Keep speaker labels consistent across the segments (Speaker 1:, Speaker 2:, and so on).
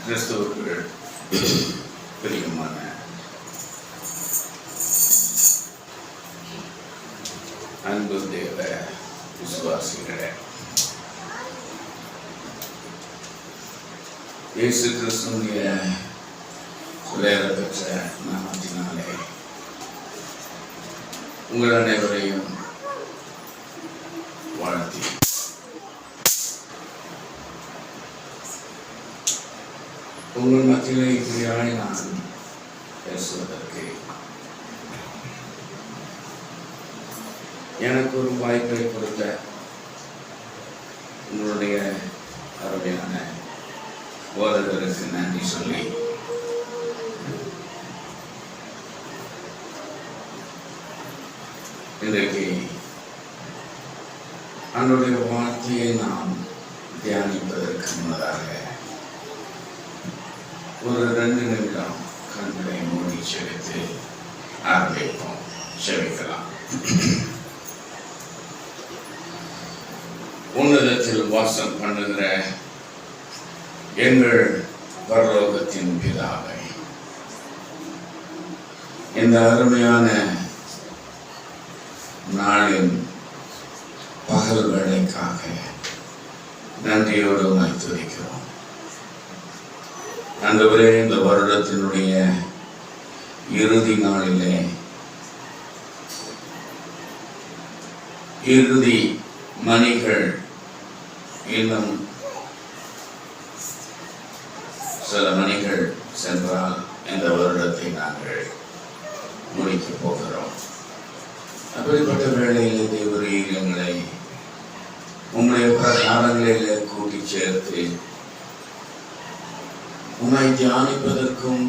Speaker 1: கிறிஸ்துவுக்குள் பிரியமான அன்பு தேவ விசுவாசிகளே, இயேசு கிறிஸ்துவினுடைய விலையேறப்பெற்ற நாமத்தினாலே உங்கள் அனைவரையும் வாழ்த்தி உங்கள் மத்தியிலே இப்படியாய் நான் பேசுவதற்கு எனக்கு ஒரு வாய்ப்பை கொடுத்த உங்களுடைய அருமையான போதகருக்கு நன்றி சொல்லி இன்றைக்கு அவனுடைய வார்த்தையை நாம் தியானிப்பதற்கு முன்னதாக ஒரு 2 நிமிடம் கண்களை மூடி செவித்து ஆரம்பிப்போம். செவிக்கலாம். உன்னதத்தில் வாசம் பண்ணுகிற எங்கள் பரலோகத்தின் பிதாவை, இந்த அருமையான நாளின் பகல் வேளைக்காக நன்றியோடு துதிக்கிறோம். ஆண்டவரே, இந்த வருடத்தினுடைய இறுதி நாளிலே இறுதி மணிகள் இன்னும் சில மணிகள் சென்றால் இந்த வருடத்தை நாங்கள் முடிக்கப் போகிறோம். அப்படிப்பட்ட வேளையிலே தேவரீர் எங்களை உம்முடைய பிரகாரங்களிலே கூட்டி சேர்த்து உம்மை தியானிப்பதற்கும்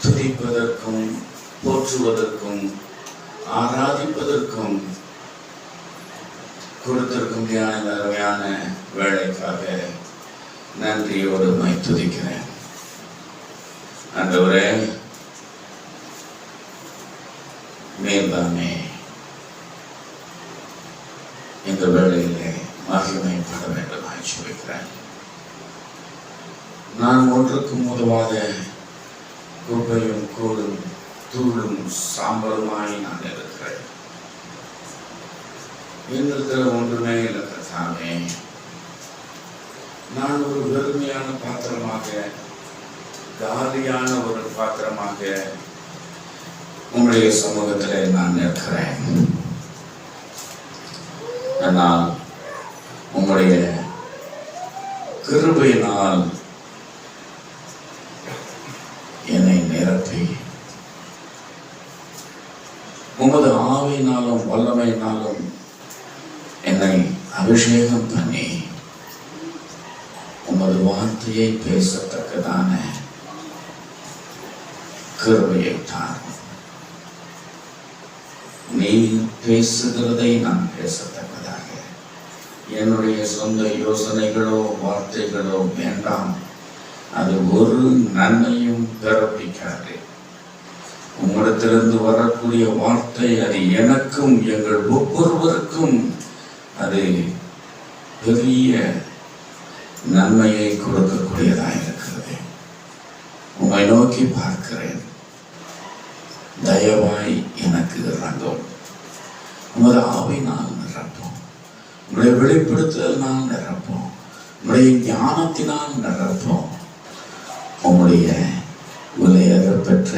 Speaker 1: துதிப்பதற்கும் போற்றுவதற்கும் ஆராதிப்பதற்கும் கொடுத்திருக்கும் அருமையான வேலைக்காக நன்றியோடு உம்மை துதிக்கிறேன். ஆண்டவரே, மேல்தாமே இந்த வேளையிலே மகிமைப்பட வேண்டுமாய் சொல்கிறேன். நான் ஒன்றுக்கும் உதவாத குப்பையும் கூடும் தூளும் சாம்பலுமாய் நான் இருக்கிறேன். என்னிடத்துல ஒன்றுமே இல்லை கர்த்தாவே. நான் ஒரு வெறுமையான பாத்திரமாக, காலியான ஒரு பாத்திரமாக உம்முடைய சமூகத்திலே நான் இருக்கிறேன். ஆனால் உம்முடைய கிருபையினால் என்னை நிரப்பி உமது ஆவியினாலும் வல்லமையினாலும் என்னை அபிஷேகம் பண்ணி உமது வார்த்தையை பேசத்தக்கதான கிருபையை தான். நீ பேசுகிறதை நான் பேசத்தக்கதாக என்னுடைய சொந்த யோசனைகளோ வார்த்தைகளோ வேண்டாம். அது ஒரு நன்மையும் பிறப்பிக்காது. உம்மிடத்திலிருந்து வரக்கூடிய வார்த்தை அது எனக்கும் எங்கள் ஒவ்வொருவருக்கும் அது பெரிய நன்மையை கொடுக்கக்கூடியதாக இருக்கிறது. உம்மை நோக்கி பார்க்கிறேன். தயவாய் எனக்கு இறங்கும். உமது ஆவினால் நிரப்பும். உங்களுடைய வெளிப்படுத்துதலினால் நிரப்பும். உங்களுடைய ஞானத்தினால் நிரப்பும். உங்களுடைய விலையேறப்பெற்ற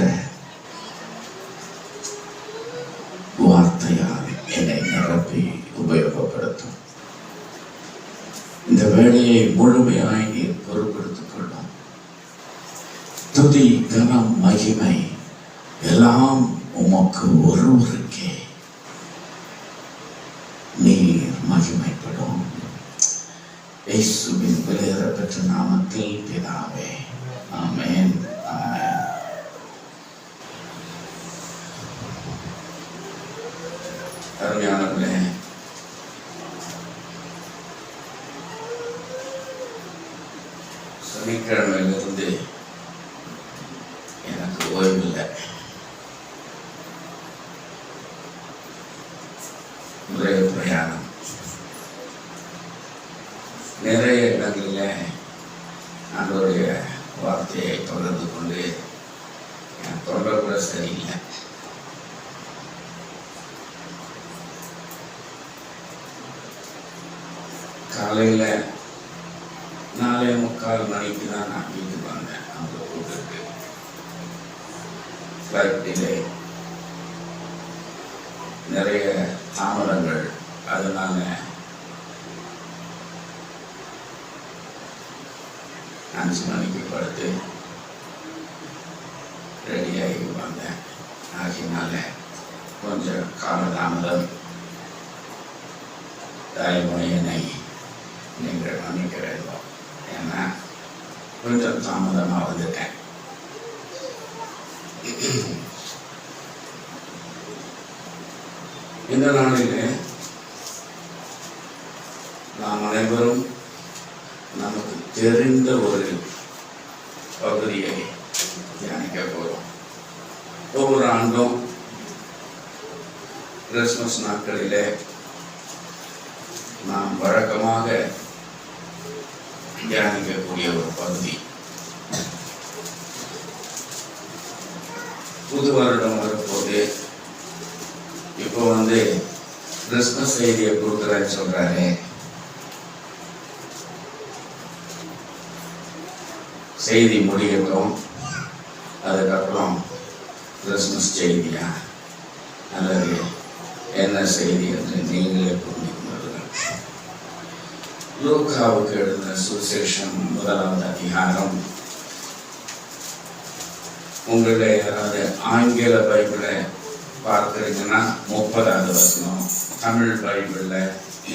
Speaker 1: வார்த்தையால் என்னை நிரப்பி உபயோகப்படுத்தும். இந்த வேலையை முழுமையாய் நீர் பொறுப்படுத்திக் கொள்ளும். துதி, கனம், மகிமை எல்லாம் உமக்கு ஒருவருக்கே நீர் மகிமைப்படும். இயேசுவின் விலையேறப்பெற்ற நாமத்தில் பிதாவே, ஆமென், ஆமென். அருமையானவர்களே, சனிக்கிழமையிலிருந்து எனக்கு ஓய்வில்லை. ஒரே பிரயாணம். நிறைய இடங்களில் ஆண்டவருடைய வார்த்தையை தொடர்ந்து கொண்டு என் தொண்டை கூட சரியில்லை. காலையில் 4:45 மணிக்கு தான் நான் வீட்டுக்கு வந்தேன். அவங்க கூப்பிட்டு ஃப்ளைட் டிலே, நிறைய தாமதங்கள், அதனால 5 மணிக்கு படுத்து ரெடியாகி வந்தேன். ஆகினால கொஞ்சம் காலதாமதம். தாய்மொழியினை நீங்கள் மன்னிக்க வேண்டும். ஏன்னா கொஞ்சம் தாமதமாக வந்துட்டேன். இந்த நாளிலே நாம் அனைவரும் நமக்கு தெரிந்த ஒரு பகுதியை தியானிக்க போகிறோம். ஒவ்வொரு ஆண்டும் கிறிஸ்துமஸ் நாட்களிலே நாம் வழக்கமாக தியானிக்கக்கூடிய ஒரு பகுதி. புது வருடம் வரும்போது இப்போ கிறிஸ்துமஸ் செய்தியை கொடுக்குறேன்னு சொல்றாரு. செய்தி முடியட்டும், அதுக்கப்புறம் கிறிஸ்துமஸ் செய்தியா அல்லது என்ன செய்தி என்று நீங்களே புரிந்து கொள்ளுங்கள். லூக்காவுக்கு எழுதின சுவிசேஷம் 1வது அதிகாரம். உங்களுடைய யாராவது ஆங்கில பைபிளை பார்க்குறீங்கன்னா 30வது வசனம், தமிழ் பைபிளில்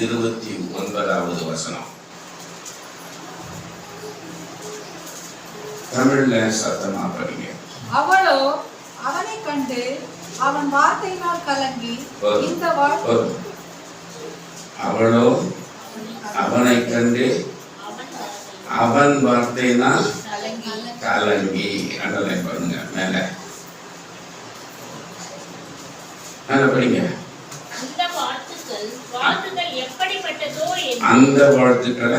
Speaker 1: 29வது வசனம். தமிழ்ல சத்தமா படிங்க.
Speaker 2: அவளோ அவனை கண்டு அவன் வார்த்தையினால் கலங்கி இந்த
Speaker 1: அவளோ அவனை கண்டு அவன் வார்த்தையினால் கலங்கி. அண்டர்லைன் பண்ணுங்க, மேல மேல படிங்க. அந்த வாழ்த்துக்களை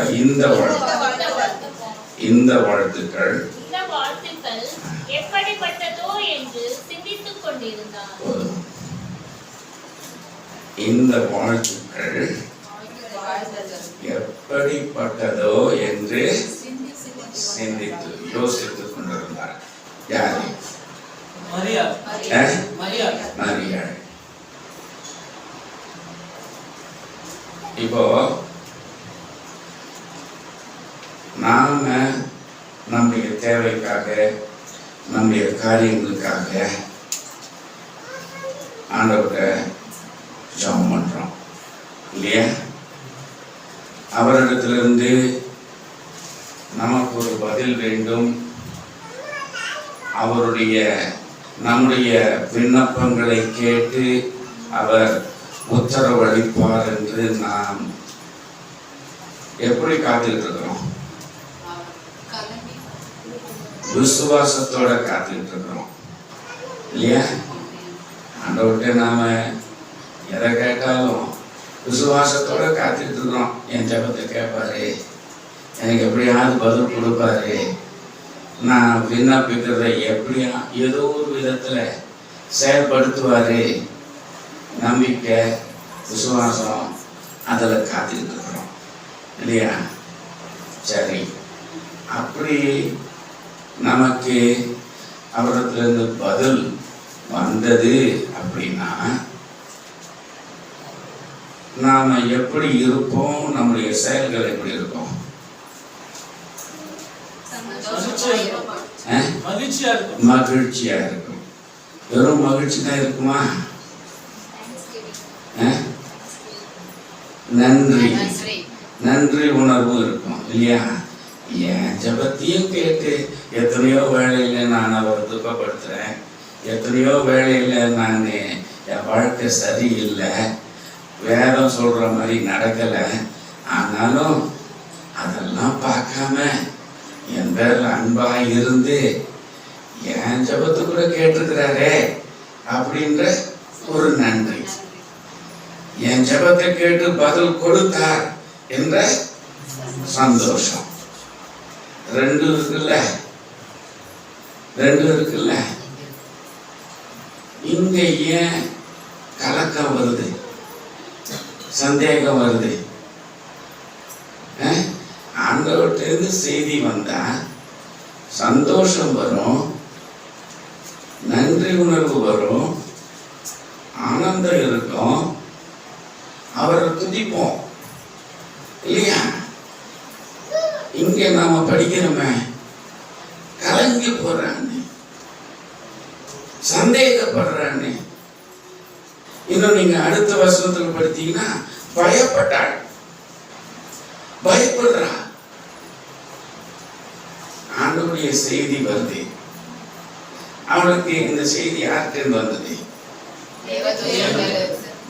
Speaker 1: இந்த வாழ்த்துக்கள்
Speaker 3: எப்படிப்பட்டதோ என்று சிந்தித்துக் கொண்டிருந்தார்.
Speaker 1: இந்த வாழ்த்துக்கள் எப்படிப்பட்டதோ என்று சிந்தித்து யோசித்துக் கொண்டிருந்தார். யாரு? மரியாள். இப்போ நாம நம்முடைய தேவைக்காக, நம்முடைய காரியங்களுக்காக ஆண்டவர்கிட்ட ஜெபம் பண்றோம் இல்லையா? அவரிடத்திலிருந்து நமக்கு ஒரு பதில் வேண்டும். நம்முடைய விண்ணப்பங்களை கேட்டு அவர் உத்தரவளிப்பார் என்று நாம் எப்படி காத்துக்கிட்டு இருக்கிறோம்? விசுவாசத்தோட காத்துக்கிட்டு இருக்கிறோம் இல்லையா? ஆண்டவர்கிட்ட நாம எதை கேட்டாலும் விசுவாசத்தோட காத்துக்கிட்டு இருக்கிறோம். என் ஜெபத்தை கேட்பாரு, எனக்கு எப்படியாவது பதில் கொடுப்பாரு, நான் விண்ணப்பிக்கிறத எப்படியா ஏதோ ஒரு விதத்துல செயல்படுத்துவாரு. நம்பிக்கை, விசுவாசம், அதில் காத்துக்கிட்டு இருக்கிறோம் இல்லையா? சரி, அப்படி நமக்கு அவரிடத்திலிருந்து பதில் வந்தது அப்படின்னா நாம எப்படி இருப்போம்? நம்முடைய செயல்கள் எப்படி இருக்கும்? மகிழ்ச்சியா இருக்கும். வெறும் மகிழ்ச்சி தான் இருக்குமா? நன்றி உணர்வும் இருக்கும் இல்லையா? என் ஜெபத்தையும் கேட்டு எத்தனையோ வேளையில நான் அவரை துக்கப்படுத்துறேன், எத்தனையோ வேளையில நான் என் வாழ்க்கை சரியில்லை, வேதம் சொல்ற மாதிரி நடக்கலை, ஆனாலும் அதெல்லாம் பார்க்காம என் பேர்ல அன்பா இருந்து என் ஜெபத்தை கூட கேட்டிருக்கிறாரே அப்படின்ற ஒரு நன்றி, என் ஜெபத்தை கேட்டு பதில் கொடுத்தார் என்ற சந்தோஷம். ரெண்டு இருக்குல்ல. இங்க ஏன் கலக்கம் வருது, சந்தேகம் வருது? ஆண்டவர்கிட்ட செய்தி வந்தா சந்தோஷம் வரும், நன்றி உணர்வு வரும், ஆனந்தம் இருக்கும், அவரை துதிப்போம் இல்லையா? இங்க நாம படிக்கிறோமே, கலங்கி போறான்னு, சந்தேகப்படுறான்னு. இன்னும் நீங்க அடுத்த வசனத்துல படித்தீங்கன்னா பயப்பட்டாள், பயப்படுறா. ஆண்டவருடைய செய்தி வருது. அவளுக்கு இந்த செய்தி யார்கிட்ட வந்தது?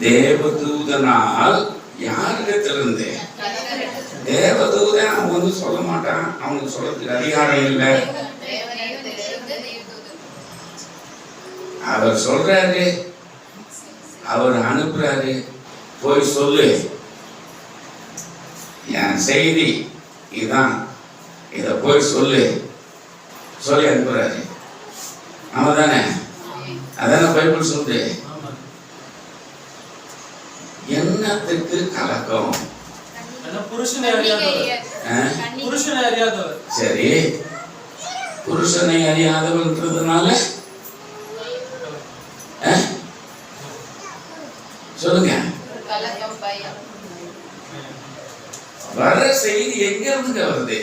Speaker 1: தேவதூதனால். யாரிடத்திலிருந்து? தேவதூதன். அவன் சொல்ல மாட்டான், அவனுக்கு சொல்றதுக்கு அதிகாரம் இல்லை. அவர் சொல்றாரு, அவர் அனுப்புறாரு, போய் சொல்லு, என் செய்தி இதான், இத போய் சொல்லி அனுப்புறாரு. அவன் தானே, அதான பைபிள் சொல்லுது. என்னத்துக்கு கலக்கம்? சரி, புருஷனை அறியாதவன்றதுனால சொல்லுங்க. வர செய்தி எங்க இருந்து வருது?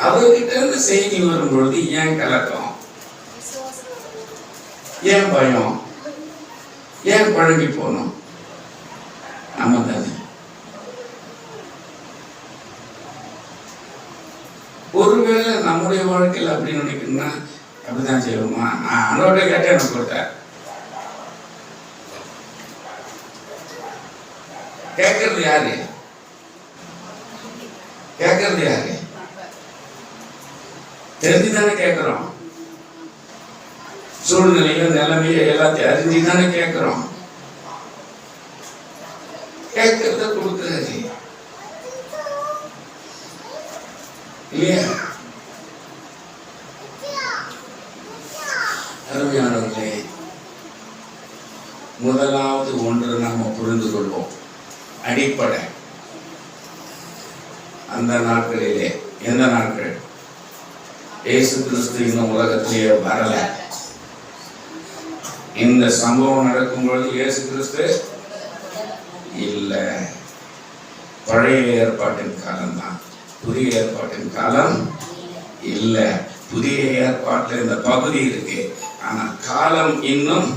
Speaker 1: அவர்கிட்ட இருந்து செய்தி வரும் பொழுது ஏன் கலக்கம், ஏன் பயம், ஏன் பழகி போனோம்? ஆமா தானே. ஒருவேளை நம்முடைய வாழ்க்கையில் அப்படி நினைக்கணும்னா அப்படிதான் செய்வோமா? நான் அவனோட கேட்டேன், எனக்கு கொடுத்தார். கேட்கறது யாரு? தெரிஞ்சுதானே கேட்கிறோம். சூழ்நிலையோ நிலைமையோ எல்லாத்தையும் அறிஞ்சுதானே கேட்கிறோம். கேட்கறத கொடுக்கிறாரு இல்லையா? அருமையானவர்களே, முதலாவது ஒன்று நாம புரிந்து கொள்வோம். அடிப்படை அந்த நாட்களிலே, எந்த நாட்கள்? இயேசு கிறிஸ்து இந்த உலகத்திலேயே வரல. இந்த சம்பவம் நடக்கும் பொழுது இயேசு கிறிஸ்து இல்ல. பழைய ஏற்பாட்டின் காலம் தான், புதிய ஏற்பாட்டின் காலம் இல்ல. புதிய ஏற்பாட்டில் இந்த பகுதி இருக்கு, ஆனா காலம் இன்னும்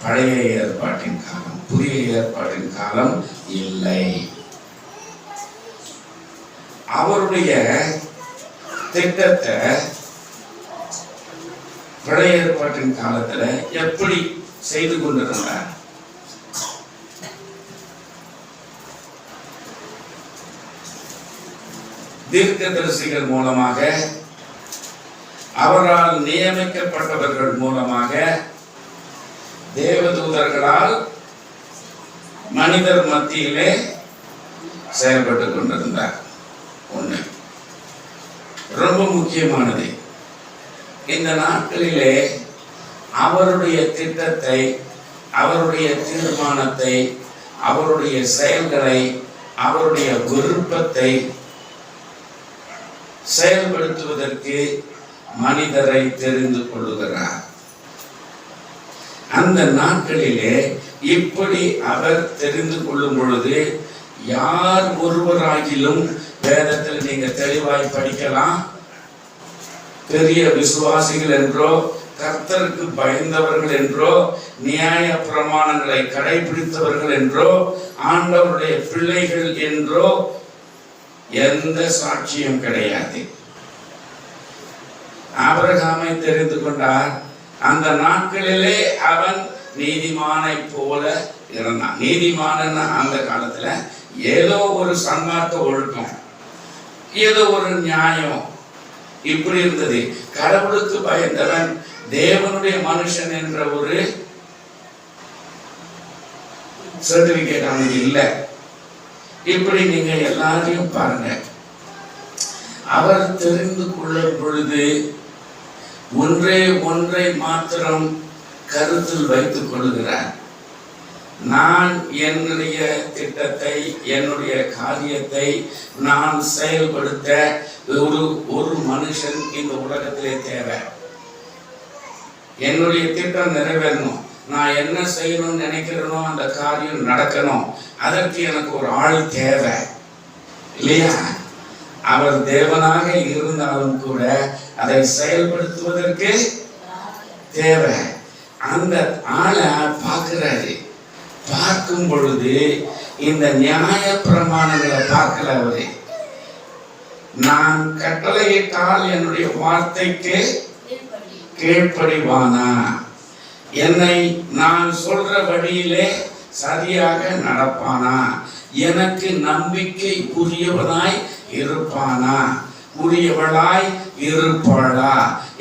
Speaker 1: பழைய ஏற்பாட்டின் காலம், புதிய ஏற்பாட்டின் காலம் இல்லை. அவருடைய திட்டத்தை பழைய ஏற்பாட்டின் காலத்துல எப்படி செய்து கொண்டிருந்தார்? தீர்க்கதரிசிகள் மூலமாக, அவரால் நியமிக்கப்பட்டவர்கள் மூலமாக, தேவதூதர்களால் மனிதர் மத்தியிலே செயல்பட்டு கொண்டிருந்தார். ஒண்ணு ரொம்ப முக்கியமானது, இந்த நாட்களிலே அவருடைய திட்டத்தை, அவருடைய தீர்மானத்தை, அவருடைய செயல்களை, அவருடைய விருப்பத்தை செயல்படுத்துவதற்கு மனிதரை தெரிந்து கொள்ளுகிறார். அந்த நாட்களிலே இப்படி அவர் தெரிந்து கொள்ளும் பொழுது, யார் ஒருவராகிலும், வேதத்தில் நீங்க தெளிவாய் படிக்கலாம், பெரிய விசுவாசிகள் என்றோ, கர்த்தருக்கு பயந்தவர்கள் என்றோ, நியாய பிரமாணங்களை கடைபிடித்தவர்கள் என்றோ, ஆண்டவருடைய பிள்ளைகள் என்றோ எந்த சாட்சியம் கிடையாது. ஆபிரகாமை தெரிந்து கொண்டார். அந்த நாட்களிலே அவன் நீதிமானை போல இருந்தான். நீதிமான் அந்த காலத்துல ஏதோ ஒரு சன்மார்க்க ஒழுக்கம், ஏதோ ஒரு நியாயம் இப்படி இருந்தது. கடவுளுக்கு பயந்தவன், தேவனுடைய மனுஷன் என்ற ஒரு சர்டிபிகேட் அவனுக்கு இல்லை. இப்படி நீங்க எல்லாரையும் பாருங்க. அவர் தெரிந்து கொள்ளும் பொழுது ஒன்றை மாத்திரம் கருத்தில் வைத்துக் கொள்கிறார். நான் என்னுடைய திட்டத்தை, என்னுடைய காரியத்தை நான் செயல்படுத்த ஒரு மனுஷன் இந்த உலகத்திலே தேவை. என்னுடைய திட்டம் நிறைவேறணும். நான் என்ன செய்யணும்னு நினைக்கிறேனோ அந்த காரியம் நடக்கணும். அதற்கு எனக்கு ஒரு ஆள் தேவை இல்லையா? அவர் தேவனாக இருந்தாலும் கூட அதை செயல்படுத்துவதற்கு தேவை. அந்த ஆளை பார்க்கிறாரு. பார்க்கும் பொழுது இந்த நியாய பிரமாணங்களை பார்க்கல அவரு. நான் கட்டளையிட்டால் என்னுடைய வார்த்தைக்கு கீழ்ப்படிவானா, என்னை நான் சொல்ற வழியிலே சரியாக நடப்பானா, எனக்கு நம்பிக்கை உரியவனாய் இருப்பானா, உரியவளாய் இருப்பாளா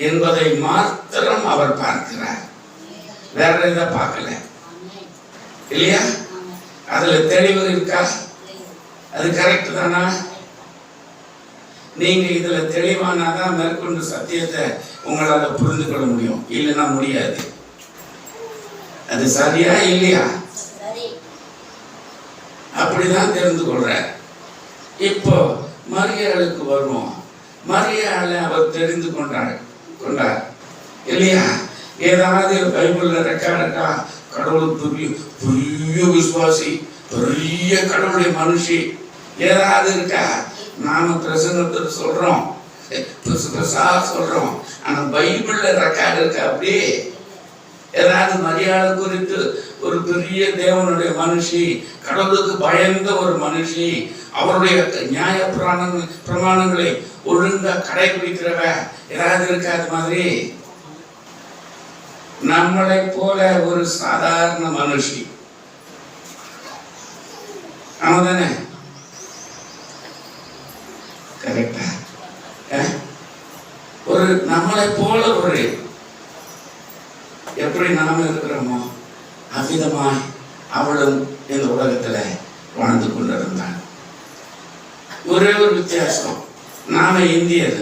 Speaker 1: என்பதை மாத்திரம் அவர் பார்க்கிறார். வேற இதை பார்க்கல இல்லையா? அதுல தெளிவு இருக்கா? அது கரெக்ட் தானா? நீங்க இதுல தெளிவானாதான் மேற்கொண்டு சத்தியத்தை உங்களால புரிந்து கொள்ள முடியும். இல்லைன்னா முடியாது. அது சரியா இல்லையா? அப்படிதான் தெரிந்து கொள்ற. இப்போ மரியாளுக்கு வருவோம். மரியாளை அவர் தெரிந்து கொண்டார் இல்லையா? ஏதாவது பைபிள்ல ரெக்கார்ட் இருக்கா? கடவுள் பெரிய விசுவாசி, பெரிய கடவுளுடைய மனுஷி ஏதாவது இருக்கா? நாம பிரசங்கத்தில் சொல்றோம், சொல்றோம். ஆனா பைபிள்ல ரெக்கார்டு இருக்கா? அப்படி ஏதாவது மரியாதை குறித்து ஒரு பெரிய தேவனுடைய மனுஷி, கடவுளுக்கு பயந்த ஒரு மனுஷி, அவருடைய நியாய பிரமாணங்களை ஒழுங்கா கடைபிடிக்கிறவ ஏதாவது இருக்கா? அது மாதிரி நம்மளை போல ஒரு சாதாரண மனுஷி, அவதானே? கரெக்டா? ஒரு நம்மளை போல ஒரு எப்படி நாம இருக்கிறோமோ அவ்விதமாய் அவளும் இந்த உலகத்துல வாழ்ந்து கொண்டிருந்தான். ஒரே ஒரு வித்தியாசம், நாம இந்தியர்,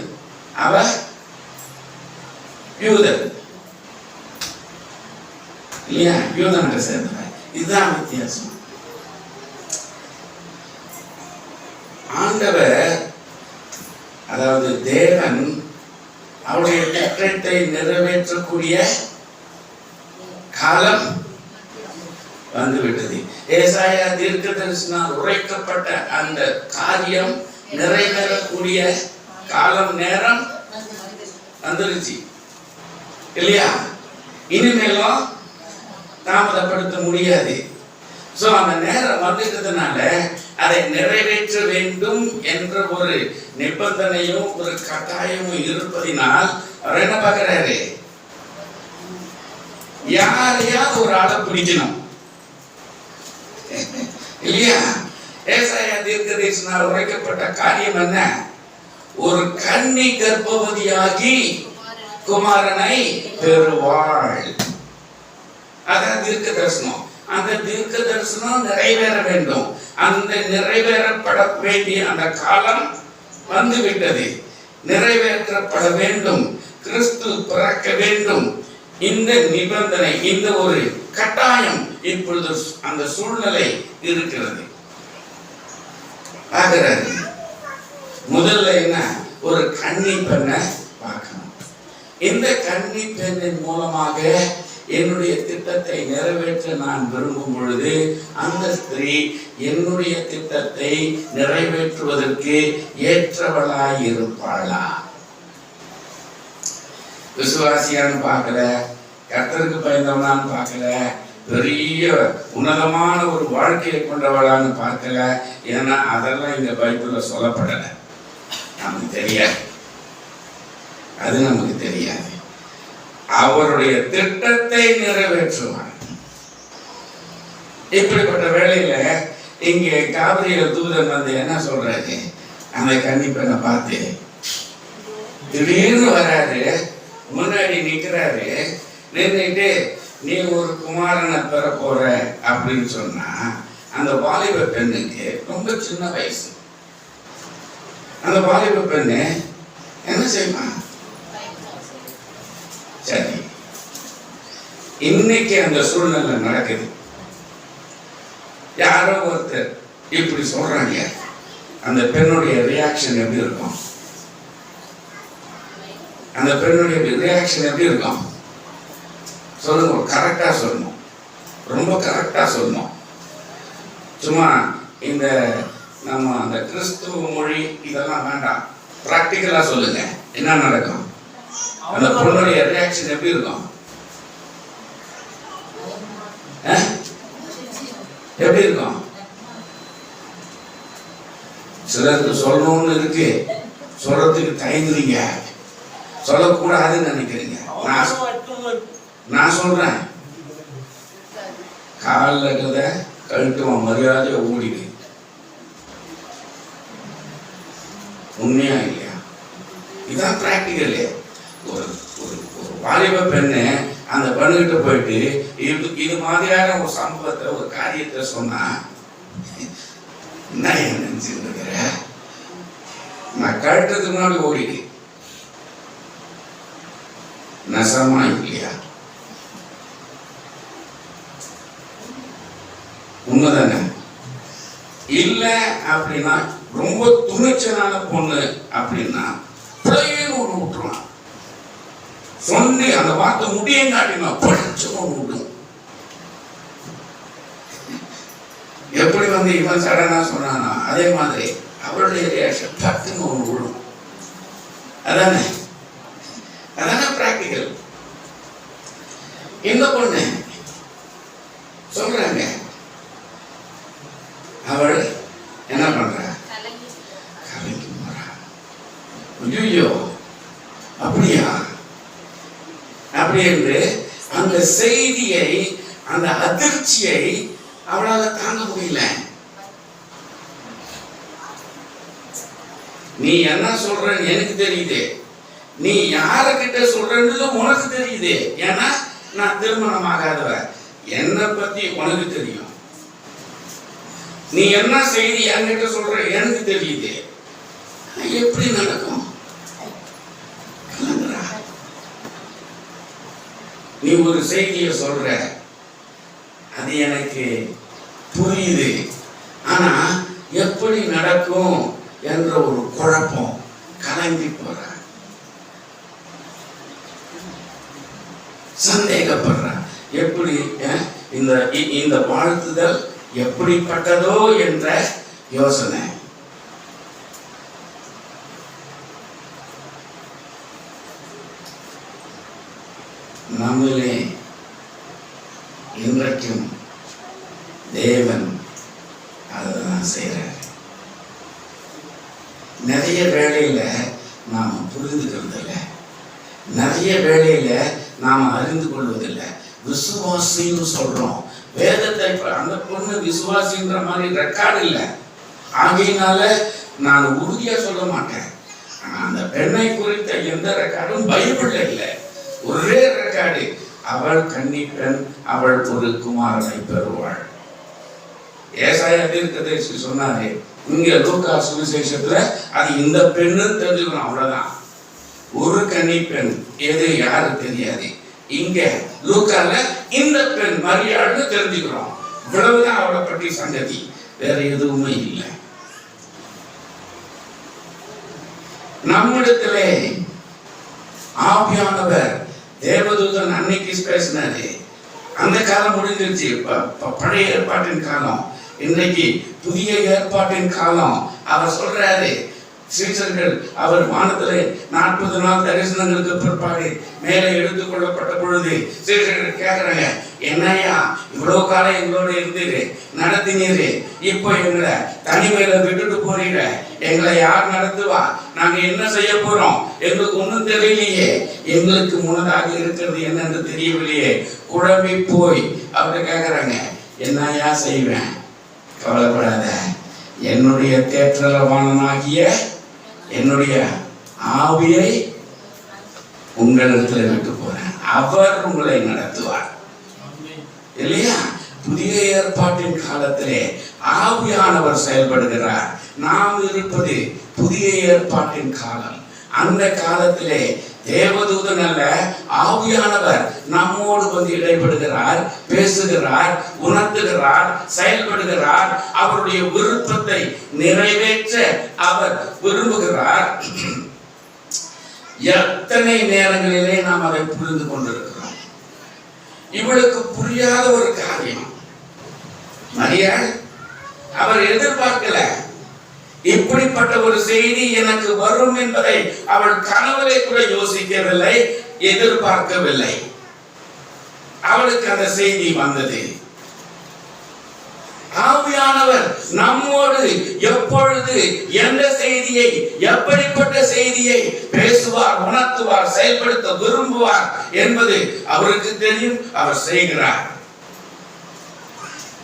Speaker 1: அவ யூதர் இல்லையா? யூத நாட்டை சேர்ந்தவன். இதுதான் வித்தியாசம். ஆண்டவர், அதாவது தேவன், அவருடைய திட்டத்தை நிறைவேற்றக்கூடிய காலம் வந்துவிட்டது. ஏசாயா தீர்க்கதரிசினால் உரைக்கப்பட்ட அந்த காரியம் நிறைவேறக்கூடிய காலம், நேரம் வந்துருச்சு இல்லையா? இனிமேலும் தாமதப்படுத்த முடியாது. சோ அந்த நேரம் வந்துட்டதுனால அதை நிறைவேற்ற வேண்டும் என்ற ஒரு நிபந்தனையும் ஒரு கட்டாயமும் இருப்பதினால் அவர் என்ன பார்க்கிறாரு? யாரையாவது ஒரு ஆளை பிடிக்கணும் இல்லையா? ஏசாயா தீர்க்கதரிசினால் உரைக்கப்பட்ட காரியம் என்ன? ஒரு கன்னி கர்ப்பவதியாகி குமாரனை பெறுவாள். அதான் தீர்க்க தரிசனம். அந்த தீர்க்க தரிசனம் நிறைவேற வேண்டும். அந்த நிறைவேறப்பட வேண்டிய அந்த காலம் வந்துவிட்டது. நிறைவேற்றப்பட வேண்டும். கிறிஸ்து பிறக்க வேண்டும். இந்த நிபந்தனை, இந்த ஒரு கட்டாயம் இப்பொழுது அந்த சூழ்நிலை இருக்கிறது. ஆகிறது முதல்ல என்ன? ஒரு கன்னி பெண்ணை பார்க்கணும். இந்த கன்னி பெண்ணின் மூலமாக என்னுடைய திட்டத்தை நிறைவேற்ற நான் விரும்பும் பொழுது அந்த ஸ்திரீ என்னுடைய திட்டத்தை நிறைவேற்றுவதற்கு ஏற்றவளாய் இருப்பாளா? விசுவாசியான்னு பார்க்கல, கர்த்தருக்கு பயந்தவனான்னு பார்க்கல, பெரிய உன்னதமான ஒரு வாழ்க்கையை கொண்டவளான்னு பார்க்கல. ஏன்னா அதெல்லாம் இங்க பைபிள்ல சொல்லப்படலை. நமக்கு தெரியாது, அது நமக்கு தெரியாது. அவருடைய திட்டத்தை நிறைவேற்றுவார். இப்படிப்பட்ட வேளையில இங்கே காபிரியேல் தூதன் வந்து என்ன சொல்றாரு? அந்த கன்னி பெண்ணை பார்த்து திடீர்னு வராரு, முன்னாடி நிக்கிறாரு. நின்றுட்டு நீ ஒரு குமாரனை பெற போற அப்படின்னு சொன்னா அந்த வாலிப பெண்ணுக்கு ரொம்ப சின்ன வயசு. அந்த வாலிப பெண்ணு என்ன செய்வான்? சரி, இன்னைக்கு அந்த சூழ்நிலை நடக்குது. யாரோ ஒருத்தர் இப்படி சொல்றாங்க, அந்த பெண்ணுடைய ரியாக்ஷன் எப்படி இருக்கும்? அந்த பெண்ணுடைய ரியாக்ஷன் எப்படி இருக்கும் சொல்லுங்க. கரெக்டா சொல்லணும், ரொம்ப கரெக்டா சொல்லணும். சும்மா இந்த நம்ம அந்த கிறிஸ்துவ மொழி இதெல்லாம் வேண்டாம், பிராக்டிக்கலா சொல்லுங்க. என்ன நடக்கும்? அந்த பொண்ணுடைய ரியாக்ஷன் எப்படி இருக்கும்? எப்படி இருக்கும்? சிலருக்கு சொல்லணும்னு இருக்கு, சொல்றதுக்கு தயங்குறீங்க, சொல்லக்கூடாதுன்னு நினைக்கிறீங்க. நான் சொல்றேன், காலில் இருக்கிறத கழுத்துவன் மரியாதையை ஓடிடு. உண்மையா இல்லையா? இதுதான் பிராக்டிக்கல். ஒரு ஒரு வாலிப பெண்ணு அந்த பெண்ணுகிட்ட போயிட்டு இது மாதிரியான ஒரு சம்பவத்தை, ஒரு காரியத்தை சொன்னா என்ன நினைச்சுட்டு இருக்கிற? நான் கழுத்துக்கு முன்னாடி ஓடிடு. நசமா இல்லையா? உண்மைதானே? இல்ல அப்படின்னா ரொம்ப துணிச்சலான பொண்ணு அப்படின்னா பிள்ளையே ஒண்ணு விட்டுருவான். சொல்லி அந்த வார்த்தை முடியும் காட்டினா படிச்சு ஒண்ணு விடும். எப்படி வந்து இவன் சடனா சொன்னானா அதே மாதிரி அவருடைய ரியாக்ஷன் பத்துன்னு ஒண்ணு விடும். அதானே அதானே பிராக்டிக்கல். இந்த பொண்ணு சொல்றாங்க, அவள் என்ன பண்ற? கலங்கி போறா. ஐயோ அப்படியா? அப்படி என்று அந்த செய்தியை, அந்த அதிர்ச்சியை அவளால் தாங்க முடியல. நீ என்ன சொல்றன்னு எனக்கு தெரியுது, நீ யாருக்கிட்ட சொல்றது உனக்கு தெரியுது. ஏன்னா நான் திருமணம் ஆகாதவ, என்னை பத்தி உனக்கு தெரியும். நீ என்ன செய்தி என்கிட்ட சொல்ற எனக்கு தெரியுது. எப்படி நடக்கும்? நீ ஒரு செய்தியை சொல்ற, அது எனக்கு புரியுது, ஆனா எப்படி நடக்கும் என்ற ஒரு குழப்பம், கலங்கி போற, சந்தேகப்படுற. எப்படி இந்த வாழ்த்துதல் எப்படிப்பட்டதோ என்ற யோசனை. நம்மளே இன்றைக்கும் தேவன் அதுதான் செய்யறாரு. நிறைய வேளையில நாம புரிந்துக்கிறது இல்லை, நிறைய வேளையில நாம அறிந்து கொள்வதில்லை. விசுவாசின்னு சொல்றோம், வேதத்தை. அந்த பொண்ணு விசுவாசின்ற மாதிரி ரெக்கார்டு இல்லை, ஆகையினால நான் உறுதியா சொல்ல மாட்டேன். அந்த பெண்ணை குறித்த எந்த ரெக்கார்டும் பைபிள்ல இல்லை. ஒரே ரெக்கார்டு, அவள் கன்னிப்பெண், அவள் ஒரு குமாரனை பெறுவாள். ஏசாயா தீர்க்கதரிசி சொன்னாரு. இங்க லூக்கா சுவிசேஷத்துல அது இந்த பெண்ணு தெரிஞ்சுக்கணும், அவ்வளவுதான். ஒரு கன்னிப்பெண், எது யாரு தெரியாது. இங்க லூக்கால இந்த பெண் மரியாள்னு தெரிஞ்சுக்கிறோம். இவ்வளவுதான் அவளை பற்றி சங்கதி, வேற எதுவுமே இல்லை. நம்மிடத்திலே ஆவியானவர் தேவதூதன் அன்னைக்கு பேசினாரு. அந்த காலம் முடிஞ்சிருச்சு, பழைய ஏற்பாட்டின் காலம். இன்னைக்கு புதிய ஏற்பாட்டின் காலம். அவர் சொல்றாரு, சீசர்கள் அவர் வானத்திலே 40 நாள் தரிசனங்களுக்கு பிற்பாடு மேலே எடுத்துக் கொள்ளப்பட்ட பொழுது சீசர்கள் கேட்கிறாங்க, என்னையா இவ்வளவு காலம் எங்களோட இருந்தீரு, நடத்தினீரு, இப்போ எங்களை தனிமையில விட்டுட்டு போறீங்க, எங்களை யார் நடத்துவா? நாங்க என்ன செய்ய போறோம்? எங்களுக்கு ஒண்ணும் தெரியலையே, எங்களுக்கு முன்னதாக இருக்கிறது என்னன்னு தெரியவில்லையே. குழம்பி போய் அவரை கேட்கிறாங்க, என்னையா செய்வேன்? கவலைப்படாத, என்னுடைய தேற்றலவானனாகிய என்னுடைய ஆவியை உங்களிடத்தில் விட்டு போறேன், அவர் உங்களை நடத்துவார். இல்லையா? புதிய ஏற்பாட்டின் காலத்திலே ஆவியானவர் செயல்படுகிறார். நாம் இருப்பது புதிய ஏற்பாட்டின் காலம். அந்த காலத்திலே தேவதூதன் அல்ல, ஆவியானவர் நம்மோடு வந்து இடைபடுகிறார், பேசுகிறார், உணர்த்துகிறார், செயல்படுகிறார். அவருடைய விருப்பத்தை நிறைவேற்ற அவர் விரும்புகிறார். எத்தனை நேரங்களிலே நாம் அதை புரிந்து கொண்டிருக்கிறோம். இவளுக்கு புரியாத ஒரு காரியம், மரியாள் அவர் எதிர்பார்க்கல. இப்படிப்பட்ட ஒரு செய்தி எனக்கு வரும் என்பதை அவள் கனவுலே கூட யோசிக்கவில்லை, எதிர்பார்க்கவில்லை. அவளுக்கு அந்த செய்தி வந்தது. ஆவியானவர் நம்மோடு எப்பொழுது எந்த செய்தியை, எப்படிப்பட்ட செய்தியை பேசுவார், உணர்த்துவார், செயல்படுத்த விரும்புவார் என்பது அவருக்கு தெரியும். அவர் செய்கிறார்.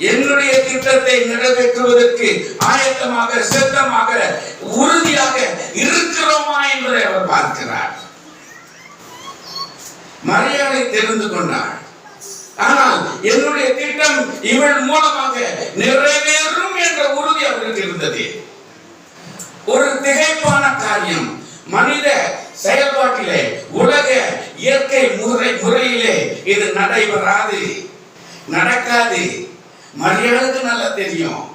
Speaker 1: என்னுடைய திட்டத்தை நிறைவேற்றுவதற்கு ஆயத்தமாக, சித்தமாக, உறுதியாக இருக்கிறோமா என்பதை அவர் பார்க்கிறார். மரியாதை தெரிந்து கொண்டார். ஆனால் என்னுடைய திட்டம் இவள் மூலமாக நிறைவேறும் என்ற உறுதி அவருக்கு இருந்தது. ஒரு திகைப்பான காரியம். மனித செயல்பாட்டிலே, உலக இயற்கை முறையிலே இது நடைபெறாது, நடக்காது. மரியாதைக்கு நல்லா தெரியும்.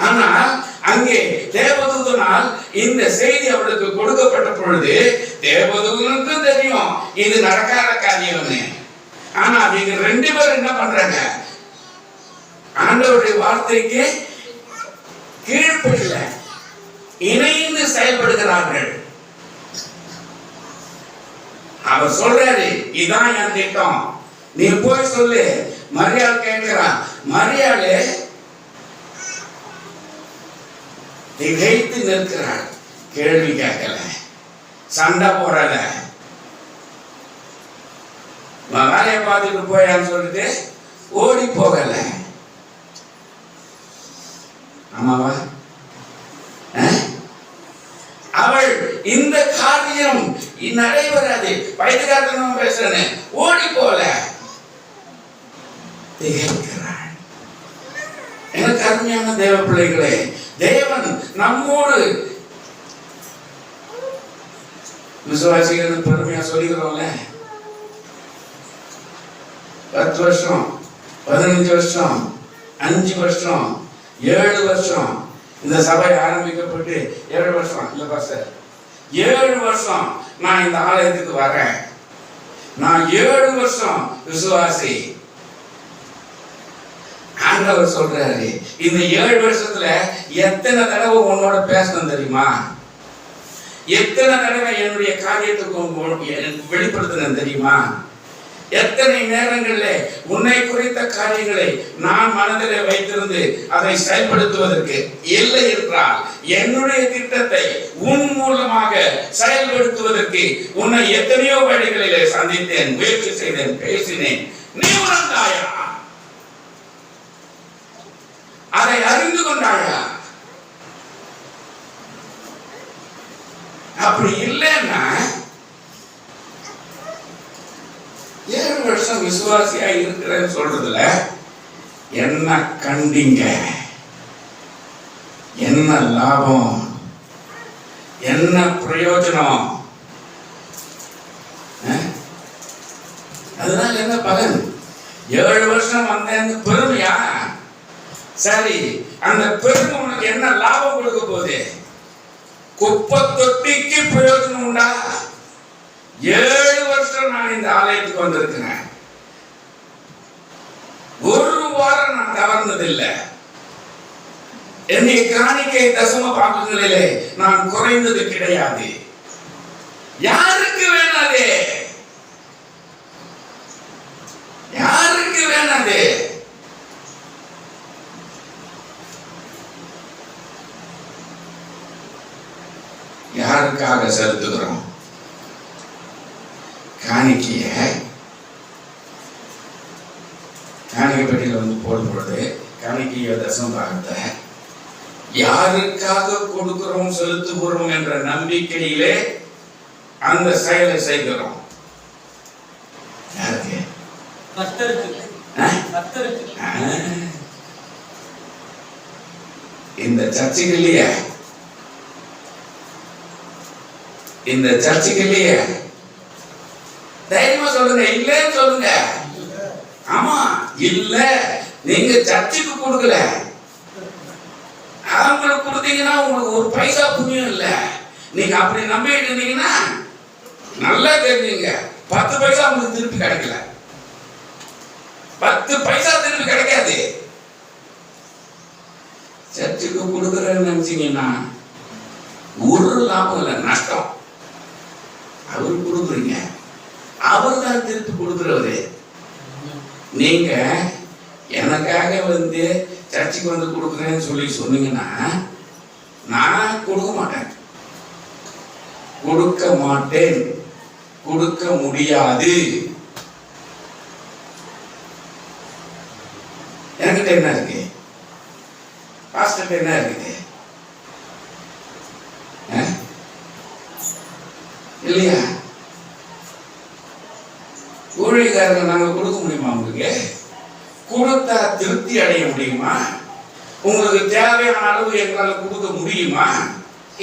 Speaker 1: ஆனால் அங்கே தேவதூதனால் இந்த செய்தி அவளுக்கு கொடுக்கப்பட்ட பொழுது தேவதூதனுக்கும் தெரியும் இது நடக்காத காரியம்னு. ஆனா இவங்க ரெண்டு பேரும் என்ன பண்றாங்க? ஆண்டவருடைய வார்த்தைக்கு கீழ்ப்படியல, இணைந்து செயல்படுகிறார்கள். அவர் சொல்றாரு, இதான் என் திட்டம், நீ போய் சொல்லு. மரியாள் கேட்கிறான். மரியாளே திகைத்து நிற்கிறாள். கேள்வி கேட்கல, சண்டை போடல, வேலையை பார்த்துட்டு போயான்னு சொல்லிட்டு ஓடி போகல. ஆமாவா? அவள் இந்த காரியம் நடைபெறாது, வயதுகாரத்தனம் பேசுறேன்னு ஓடி போல திகைக்கிறாள். எனக்கு அருமையான தேவ பிள்ளைகளே, தேவன் நம்மோடு, விசுவாசிகள் பெருமையா சொல்லிக்கிறோம்ல, 10 வருஷம், 15 வருஷம், 5 வருஷம், 7 வருஷம், இந்த சபை ஆரம்பிக்கப்பட்டு 7 வருஷம் இல்ல பாஸ்டர், 7 வருஷம் நான் இந்த ஆலயத்துக்கு வரேன், நான் 7 வருஷம் விசுவாசி. ஆண்டவர் சொல்றாரு, இந்த 7 வருஷத்துல எத்தனை தடவை உன்னோட பேசணும் தெரியுமா? எத்தனை தடவை என்னுடைய காரியத்துக்கு வெளிப்படுத்தினேன் தெரியுமா? எத்தனை நேரங்களில் உன்னை குறித்த காரியங்களை நான் மனதிலே வைத்திருந்து அதை செயல்படுத்துவதற்கு இல்லை என்றால், என்னுடைய திட்டத்தை உன் மூலமாக செயல்படுத்துவதற்கு உன்னை எத்தனையோ வழிகளிலே சந்தித்தேன், முயற்சி செய்தேன், பேசினேன். நீ உணர்ந்தாயா? அதை அறிந்து கொண்டாயா? அப்படி இல்லைன்னா 7 வருஷம் விசுவாசியா இருக்கிறேன்னு சொல்றதுல என்ன கண்டீங்க? என்ன லாபம்? என்ன பிரயோஜனம்? அதனால என்ன பலன்? 7 வருஷம் வந்தேன்னு பெருமையா? சரி, அந்த பெருமை உனக்கு என்ன லாபம் கொடுக்க போகுது? குப்பை தொட்டிக்கு பிரயோஜனம் உண்டா? 7 வருஷம் நான் இந்த ஆலயத்துக்கு வந்திருக்கிறேன், ஒரு வாரம் நான் தவறுனதில்லை. என்னுடைய காணிக்கை தசம பாகங்களிலே நான் குறைந்தது கிடையாது. யாருக்கு வேணாது? யாருக்கு வேணாது? யாருக்காக செலுத்துகிறோம் காணிக்கைய? காணிக்கை பெட்டியில வந்து போடும் பொழுது காணிக்கைய தசம பாகத்தை யாருக்காக கொடுக்கிறோம், செலுத்துகிறோம் என்ற நம்பிக்கையிலே அந்த செயலை செய்கிறோம். யாருக்கு? இந்த சர்ச்சுக்கு இல்லையே, இந்த சர்ச்சுக்கு இல்லையே. தைரியமா சொல்லுங்க, இல்லன்னு சொல்லுங்க. ஆமா, இல்ல. நீங்க சர்ச்சுக்கு கொடுக்கல, அவங்களுக்கு கொடுத்தீங்கன்னா உங்களுக்கு ஒரு பைசா புண்ணியம் இல்ல. நீங்க அப்படி நம்பிட்டு இருந்தீங்கன்னா நல்லா தெரிஞ்சுங்க, 10 பைசா உங்களுக்கு திருப்பி கிடைக்கல. 10 பைசா திருப்பி கிடைக்காது. சர்ச்சுக்கு கொடுக்குறேன்னு நினைச்சீங்கன்னா ஒரு லாபம் இல்லை, நஷ்டம். அவரு கொடுக்குறீங்க, அவர் தான் திருப்பி கொடுக்குறவரு. நீங்க எனக்காக வந்து சர்ச்சுக்கு வந்து கொடுக்குறேன்னு சொல்லி சொன்னீங்கன்னா நான் கொடுக்க மாட்டேன், கொடுக்க மாட்டேன், கொடுக்க முடியாது. என்கிட்ட என்ன இருக்கு, பாஸ்டர்கிட்ட என்ன இருக்குது இல்லையா? ஊழியக்காரங்க நாங்க கொடுக்க முடியுமா? உங்களுக்கு கொடுத்தா திருப்தி அடைய முடியுமா? உங்களுக்கு தேவையான அளவு எங்களால் கொடுக்க முடியுமா?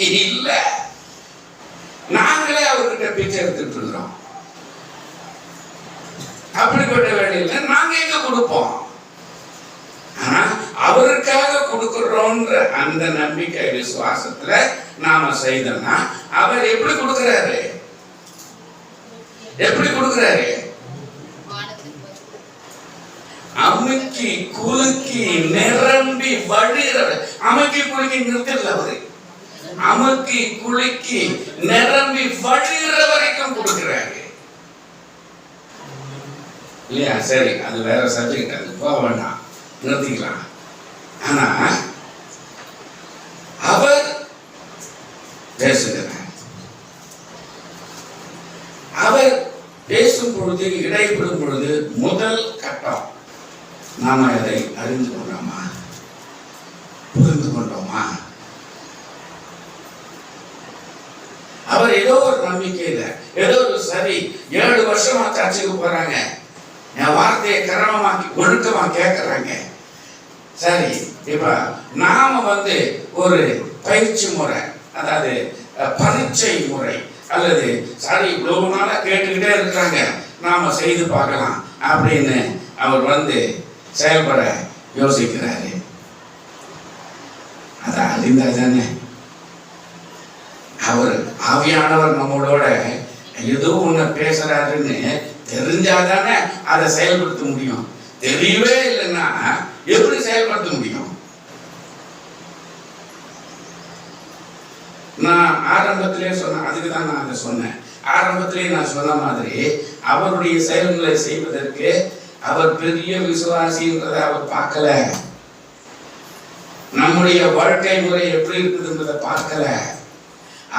Speaker 1: இல்ல. நாங்களே அவர்கிட்ட பிச்சை எடுத்துட்டு இருக்கிறோம். அப்படிப்பட்ட வேலையில நாங்க எங்க கொடுப்போம்? ஆனா அவருக்காக கொடுக்கிறோன்ற அந்த நம்பிக்கை விசுவாசத்துல நாம செய்தோம்னா அவர் எப்படி கொடுக்கிறாரு? எப்படி கொடுக்கிறாரு? அமுக்கி குலுக்கி நிரம்பி வழிகிற. அமுக்கி குலுக்கி நிறுத்தல அவரு, அமுக்கி குலுக்கி நிரம்பி வழிகிற வரைக்கும் கொடுக்கிறாரு இல்லையா? சரி, அது வேற சப்ஜெக்ட், அது போக வேண்டாம், நிறுத்திக்கலாம். ஆனா அவர் பேசுகிறார். அவர் பேசும் பொழுது, இடைப்படும் பொழுது முதல் கட்டம் நாம அதை அறிந்து கொண்டோமா, புரிந்து கொண்டோமா? அவர் ஏதோ ஒரு நம்பிக்கையில, ஏதோ ஒரு சரி 7 வருஷமா சர்ச்சுக்கு போறாங்க, என் வார்த்தையை கிரமமாக்கி ஒழுக்கமா கேட்கறாங்க. சரி, இப்ப நாம வந்து ஒரு பயிற்சி முறை, அதாவது பரீட்சை முறை, அல்லது சரி இவ்வளவு நாளா கேட்டுக்கிட்டே இருக்கிறாங்க, நாம செய்து பார்க்கலாம் அப்படின்னு அவர் வந்து செயல்பட யோசிக்கிறாரு. அது அறிந்தா தானே அவர் ஆவியானவர் நம்மளோட ஏதோ ஒண்ணு பேசுறாருன்னு தெரிஞ்சாதானே அதை செயல்படுத்த முடியும். தெரியவே இல்லைன்னா எப்படி செயல்படுத்த முடியும்? நான் ஆரம்பத்திலே சொன்னேன், அதுக்கு தான் நான் அதை சொன்னேன். ஆரம்பத்திலே நான் சொன்ன மாதிரி அவருடைய செயல்களை செய்வதற்கு அவர் பெரிய விசுவாசின்றதை அவர் பார்க்கல. நம்முடைய வாழ்க்கை முறை எப்படி இருக்குதுன்றதை பார்க்கல.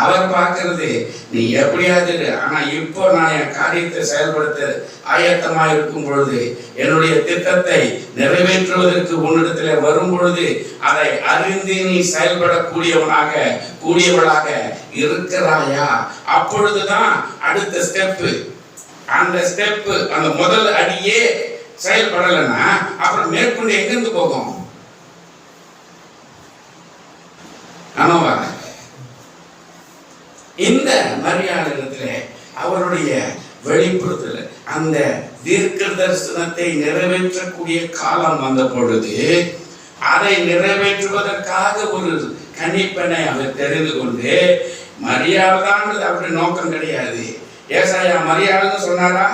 Speaker 1: அவர் பார்க்கிறது நீ எப்படியாவது, ஆனா இப்போ நான் என் காரியத்தை செயல்படுத்த ஆயத்தமா இருக்கும் பொழுது, என்னுடைய திட்டத்தை நிறைவேற்றுவதற்கு உன்னிடத்தில் வரும் பொழுது அதை அறிந்து நீ செயல்படக்கூடியவனாக கூடியவளாக இருக்கிறாயா? அப்பொழுதுதான் அடுத்த ஸ்டெப்பு. அந்த ஸ்டெப்பு, அந்த முதல் அடியே செயல்படலைன்னா அப்புறம் மேற்கொண்டு எங்கிருந்து போகும்? ஆமாவா? இந்த மரியாதையிடத்துல அவருடைய வெளிப்படுத்தல அந்த தீர்க்க தரிசனத்தை நிறைவேற்றக்கூடிய காலம் வந்த பொழுது அதை நிறைவேற்றுவதற்காக ஒரு கன்னிப்பெண்ணை அவர் தெரிந்து கொண்டு, மரியாதைதான் அவருடைய நோக்கம் கிடையாது. ஏசாயா மரியாதைன்னு சொன்னாரா?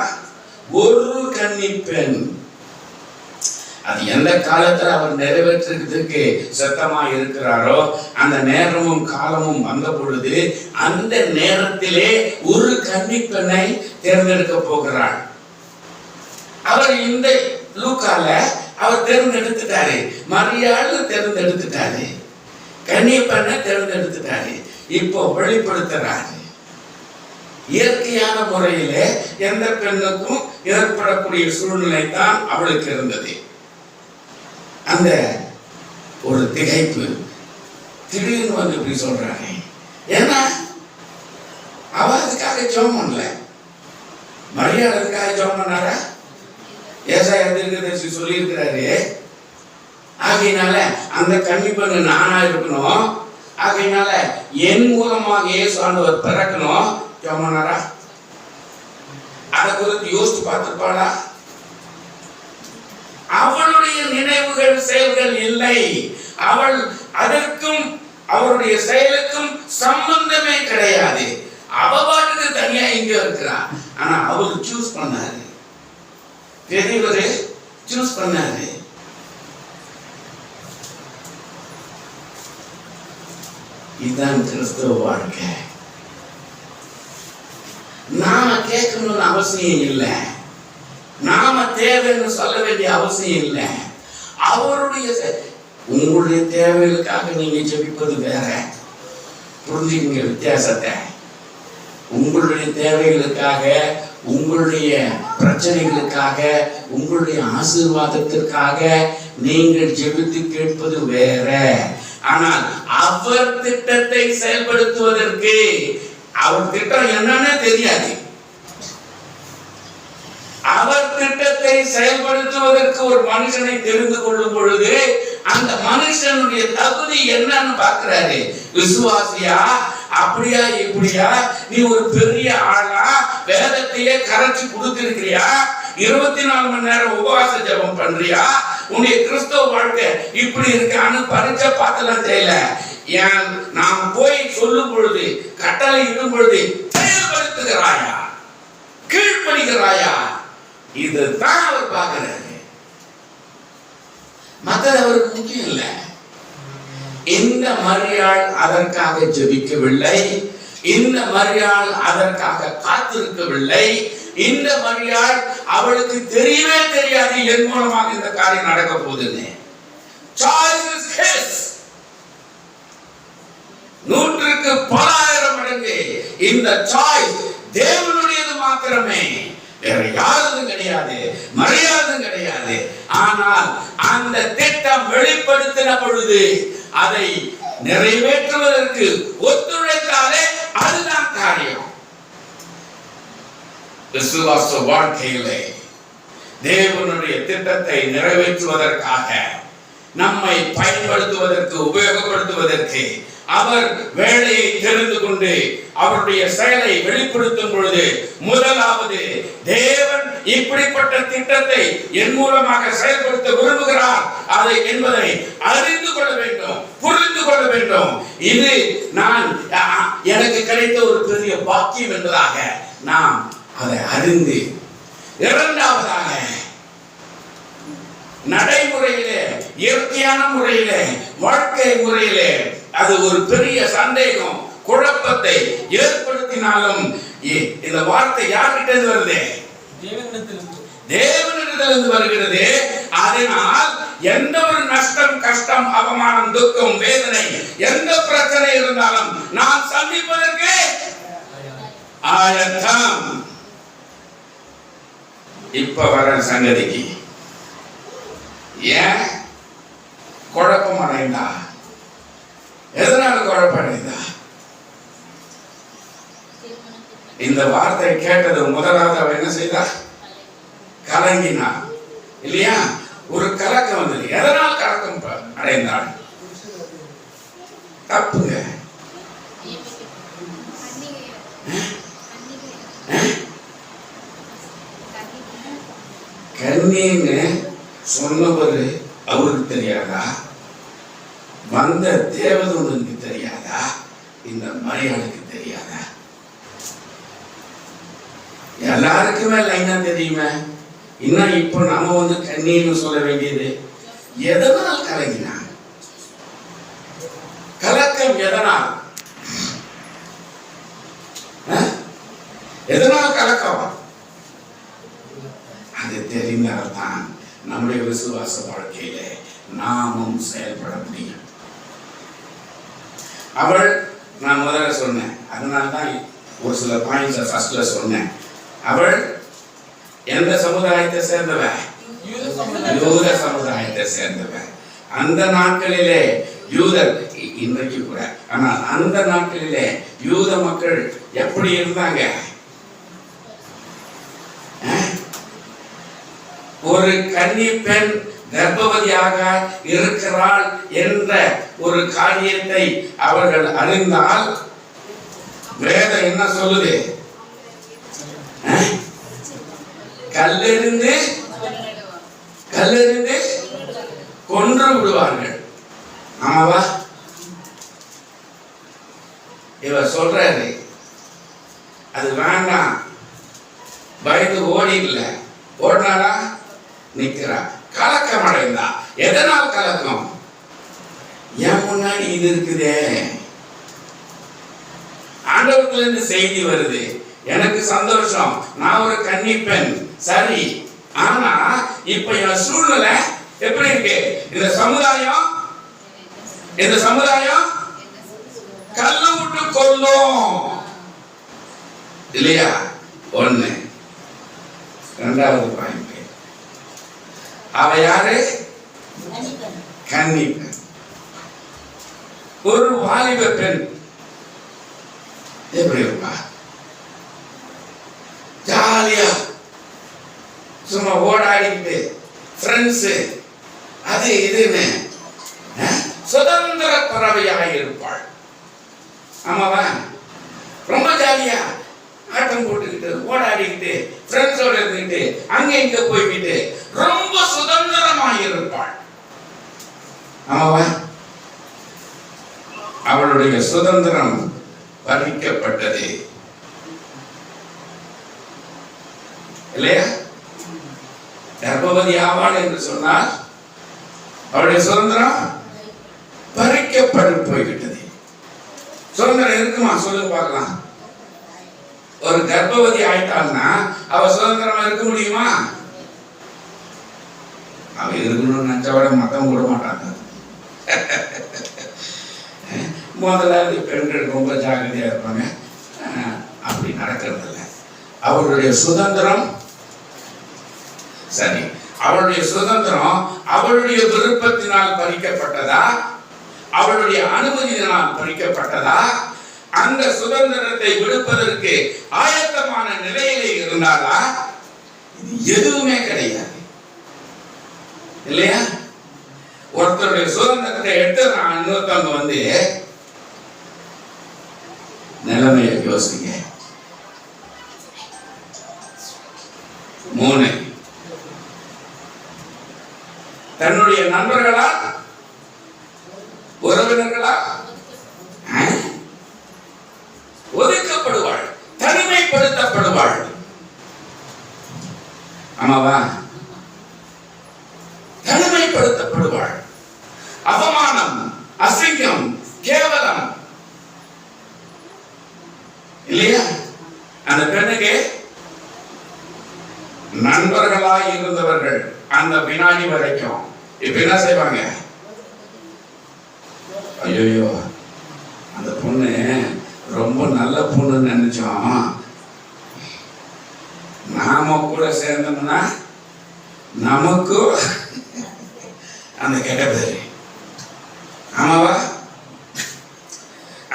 Speaker 1: ஒரு கன்னிப்பெண். அது எந்த காலத்துல அவர் நிறைவேற்றுறதுக்கு சத்தமா இருக்கிறாரோ அந்த நேரமும் காலமும் வந்த பொழுது அந்த நேரத்திலே ஒரு கன்னிப்பெண்ணை தேர்ந்தெடுக்க போகிறார். அவர் இந்த லூக்கால அவர் தேர்ந்தெடுத்துட்டாரு, மரியாதை தேர்ந்தெடுத்துட்டாரு, கன்னிப்பெண்ணை தேர்ந்தெடுத்துட்டாரு. இப்போ வெளிப்படுத்துறாரு. இயற்கையான முறையிலே எந்த பெண்ணுக்கும் ஏற்படக்கூடிய சூழ்நிலை தான் அவளுக்கு இருந்தது. அந்த ஒரு திகைப்பு திடீர்னு வந்து இப்படி சொல்றாங்க. ஏன்னா அவ அதுக்காக ஜெபம் பண்ணல. மரியாதை அதுக்காக ஜெபம் பண்ணாரா? ஏசாயா தீர்க்க தீர்க்கதரிசி சொல்லியிருக்கிறாரு. ஆகையினால அந்த கன்னிப்பெண்ணு நானா இருக்கணும். ஆகையினால என் மூலமாக இயேசு ஆண்டவர் பிறக்கணும். ஜெபமானாரா? அதை குறித்து யோசிச்சு பார்த்துப்பாளா? அவளுடைய நினைவுகள் செயல்கள் இல்லை. அவள் அதற்கும் அவருடைய செயலுக்கும் சம்பந்தமே கிடையாது. அவ பாட்டுக்கு தனியா இங்க இருக்கிறான். ஆனா அவரு சூஸ் பண்ணாரு, பெரியவரு சூஸ் பண்ணாரு. இதுதான் கிறிஸ்தவ வாழ்க்கை. நாம கேட்கணும்னு அவசியம் இல்லை, நாம தேவைன்னு சொல்ல வேண்டிய அவசியம் இல்லை. அவருடைய உங்களுடைய தேவைகளுக்காக நீங்க ஜெபிப்பது வேற. புரிஞ்சுக்கங்க வித்தியாசத்தை. உங்களுடைய தேவைகளுக்காக, உங்களுடைய பிரச்சனைகளுக்காக, உங்களுடைய ஆசீர்வாதத்திற்காக நீங்கள் ஜெபித்து கேட்பது வேற. ஆனால் அவர் திட்டத்தை செயல்படுத்துவதற்கு, அவர் திட்டம் என்னன்னு தெரியாது. அவர் திட்டத்தை செயல்படுத்துவதற்கு ஒரு மனுஷனை தெரிந்து கொள்ளும் பொழுது அந்த மனுஷனுடைய தகுதி என்னன்னு பார்க்கிறாரு. விசுவாசியா, அப்படியா இப்படியா, நீ ஒரு பெரிய ஆளா, வேதத்தையே கரைச்சு கொடுத்திருக்கிறியா, 24 மணி நேரம் உபவாச ஜெபம் பண்றியா, உன்னுடைய கிறிஸ்தவ வாழ்க்கை இப்படி இருக்கான்னு பரிச்சை பார்த்தலாம் செய்யல. ஏன் நாம் போய் சொல்லும் பொழுது, கட்டளை இடும் பொழுது செயல்படுத்துகிறாயா, கீழ்ப்படிகிறாயா, இதுதான் அவர் பார்க்கிறாரு. மற்றது அவருக்கு முக்கியம் இல்லை. இந்த மரியாள் அதற்காக ஜெபிக்கவில்லை, இந்த மரியாள் அதற்காக காத்திருக்கவில்லை. இந்த மரியாள் அவளுக்கு தெரியவே தெரியாது என் மூலமாக இந்த காரியம் நடக்க போகுதுன்னு. Choice is his. 100க்கு பலாயிரம் மடங்கு இந்த சாய்ஸ் தேவனுடையது மாத்திரமே, வேற யாரும் கிடையாது, மரியாதையும் கிடையாது. ஆனால் அந்த திட்டம் வெளிப்படுத்தின பொழுது அதை நிறைவேற்றுவதற்கு ஒத்துழைத்தாலே அதுதான் காரியம். விசுவாச வாழ்க்கையிலே தேவனுடைய திட்டத்தை நிறைவேற்றுவதற்காக, நம்மை பயன்படுத்துவதற்கு, உபயோகப்படுத்துவதற்கு அவர் வேலையை தெரிந்து கொண்டு அவருடைய செயலை வெளிப்படுத்தும் பொழுது, முதலாவது தேவன் இப்படிப்பட்ட திட்டத்தை என் மூலமாக செயல்படுத்த விரும்புகிறார் அதை என்பதை அறிந்து கொள்ள வேண்டும், புரிந்து கொள்ள வேண்டும். இது நான் எனக்கு கிடைத்த ஒரு பெரிய பாக்கியம் என்பதாக நாம் அதை அறிந்து, இரண்டாவதாக நடைமுறையிலே, இயற்கையான முறையிலே, வாழ்க்கை முறையிலே அது ஒரு பெரிய சந்தேகம், குழப்பத்தை ஏற்படுத்தினாலும் இந்த வார்த்தை யார்கிட்ட வருது? தேவனிடத்திலிருந்து வருகிறது. அதனால் எந்த ஒரு நஷ்டம், கஷ்டம், அவமானம், துக்கம், வேதனை, எந்த பிரச்சனை இருந்தாலும் நான் சந்திப்பதற்கு ஆயத்தம். இப்ப வர சங்கதிக்கு ஏன் குழப்பம் அடைந்தா? எதனால குழப்பம் அடைந்தா? இந்த வார்த்தை கேட்டது முதலாவது அவ என்ன செய்தா? கலங்கினா இல்லையா? ஒரு கலக்கம் வந்தது. எதனால் கலக்கம் அடைந்தாள்? தப்புங்க. கண்ணின்னு சொன்னவர் அவருக்கு தெரியாதா? வந்த தேவதூதனுக்கு தெரியாதா? இந்த மரியாளுக்கு தெரியாதா? எல்லாருக்குமே லைனா தெரியுமே. இன்னும் இப்போ நம்ம வந்து கண்ணீர்னு சொல்ல வேண்டியது எதனால் கலங்கினா? கலக்கம் எதனால்? எதனால் கலக்கம்? அது தெரிந்தால்தான் நம்முடைய விசுவாச வாழ்க்கையில நாமும் செயல்பட முடியும். அவள், நான் முதல்ல சொன்னேன், அதனால்தான் ஒரு சில பாயிண்ட்ஸ் ஃபர்ஸ்ட்ல சொன்னேன். அவள் எந்த சமுதாயத்தை சேர்ந்தவ? யூத சமுதாயத்தை சேர்ந்தவ. அந்த நாட்களிலே யூதர், இன்றைக்கு கூட, ஆனால் அந்த நாட்களிலே யூத மக்கள் எப்படி இருந்தாங்க? ஒரு ஒரு கன்னி பெண் கர்ப்பவதியாக இருக்கிறாள் என்ற ஒரு காரியத்தை அவர்கள் அறிந்தால் வேதம் என்ன சொல்லுது? கல்லெறிந்து கொன்று விடுவார்கள். ஆமாவா? இவர் சொல்றாரு அது வேண்டாம், பயந்து ஓடி இல்லை, ஓடினாரா நிக்கிறா, கலக்கம் அடைந்தா. எதனால் கலக்கம்? என் முன்னாடி இது இருக்குதே, ஆண்டவத்துல இருந்து செய்தி வருது, எனக்கு சந்தோஷம், நான் ஒரு கன்னி பெண், சரி. ஆனா இப்ப என் சூழ்நிலை எப்படி இருக்கு? இந்த சமுதாயம் கல்ல விட்டு கொல்லும் இல்லையா? ஒண்ணு. இரண்டாவது பாயிண்ட், அவ யாரு? கன்னி பெண், ஒரு வாலிப பெண். எப்படி இருப்பா? ஜாலியா சும்மா ஓடாடிக்கிட்டு ஃப்ரெண்ட்ஸ் அது இதுன்னு சுதந்திர பறவையாக இருப்பாள். ஆமாவா? ரொம்ப ஜாலியா ஆட்டம் போட்டுக்கிட்டு ஓடாடிக்கிட்டு ஃப்ரெண்ட்ஸோட இருந்துக்கிட்டு அங்க இங்க போய்கிட்டு ரொம்ப சுதந்திரமாக இருப்பாள். ஆமாவா? அவளுடைய சுதந்திரம் பறிக்கப்பட்டது இல்லையா? கர்ப்பவதி ஆவாள் என்று சொன்னால் அவருடைய சுதந்திரம் பறிக்கப்பட்டு போய்விட்டது. சுதந்திரம் இருக்குமா? சொல்லுங்க பார்க்கலாம். ஒரு கர்ப்பவதி ஆயிட்டாள்னா அவ சுதந்திரமா இருக்க முடியுமா? அவ இருக்கணும்னு நினைச்சவட மத்தவங்க விட மாட்டாங்க. முதலாவது பெண்கள் ரொம்ப ஜாகிரதையா இருப்பாங்க. அப்படி நடக்கிறது இல்லை. அவருடைய சுதந்திரம் சரி, அவளுடைய சுதந்திரம் அவளுடைய விருப்பத்தினால் பறிக்கப்பட்டதா, அவளுடைய அனுமதியினால் பறிக்கப்பட்டதா, அந்த சுதந்திரத்தை விடுப்பதற்கு ஆயத்தமான நிலையிலே இருந்தாலா? இது எதுவுமே கிடையாது இல்லையா? ஒருத்தருடைய சுதந்திரத்தை எடுத்துறான், இன்னொருத்தவங்க வந்து நிலைமையை யோசிங்க. 3, தன்னுடைய நண்பர்களா உறவினர்களா ஒதுக்கப்படுவாள், தனிமைப்படுத்தப்படுவாள். ஆமாவா? தனிமைப்படுத்தப்படுவாள். அவமானம், அசிங்கம், கேவலம் இல்லையா? அந்த பெண்ணுக்கு நண்பர்களாய் இருந்தவர்கள் அந்த வினாடி வரைக்கும் இப்ப என்ன செய்வாங்க? ஐயோ அந்த பொண்ணு ரொம்ப நல்ல பொண்ணு நினைச்சோம், நாம கூட சேர்ந்தோம்னா நமக்கு அந்த கெட்ட பேரு. ஆமாவா?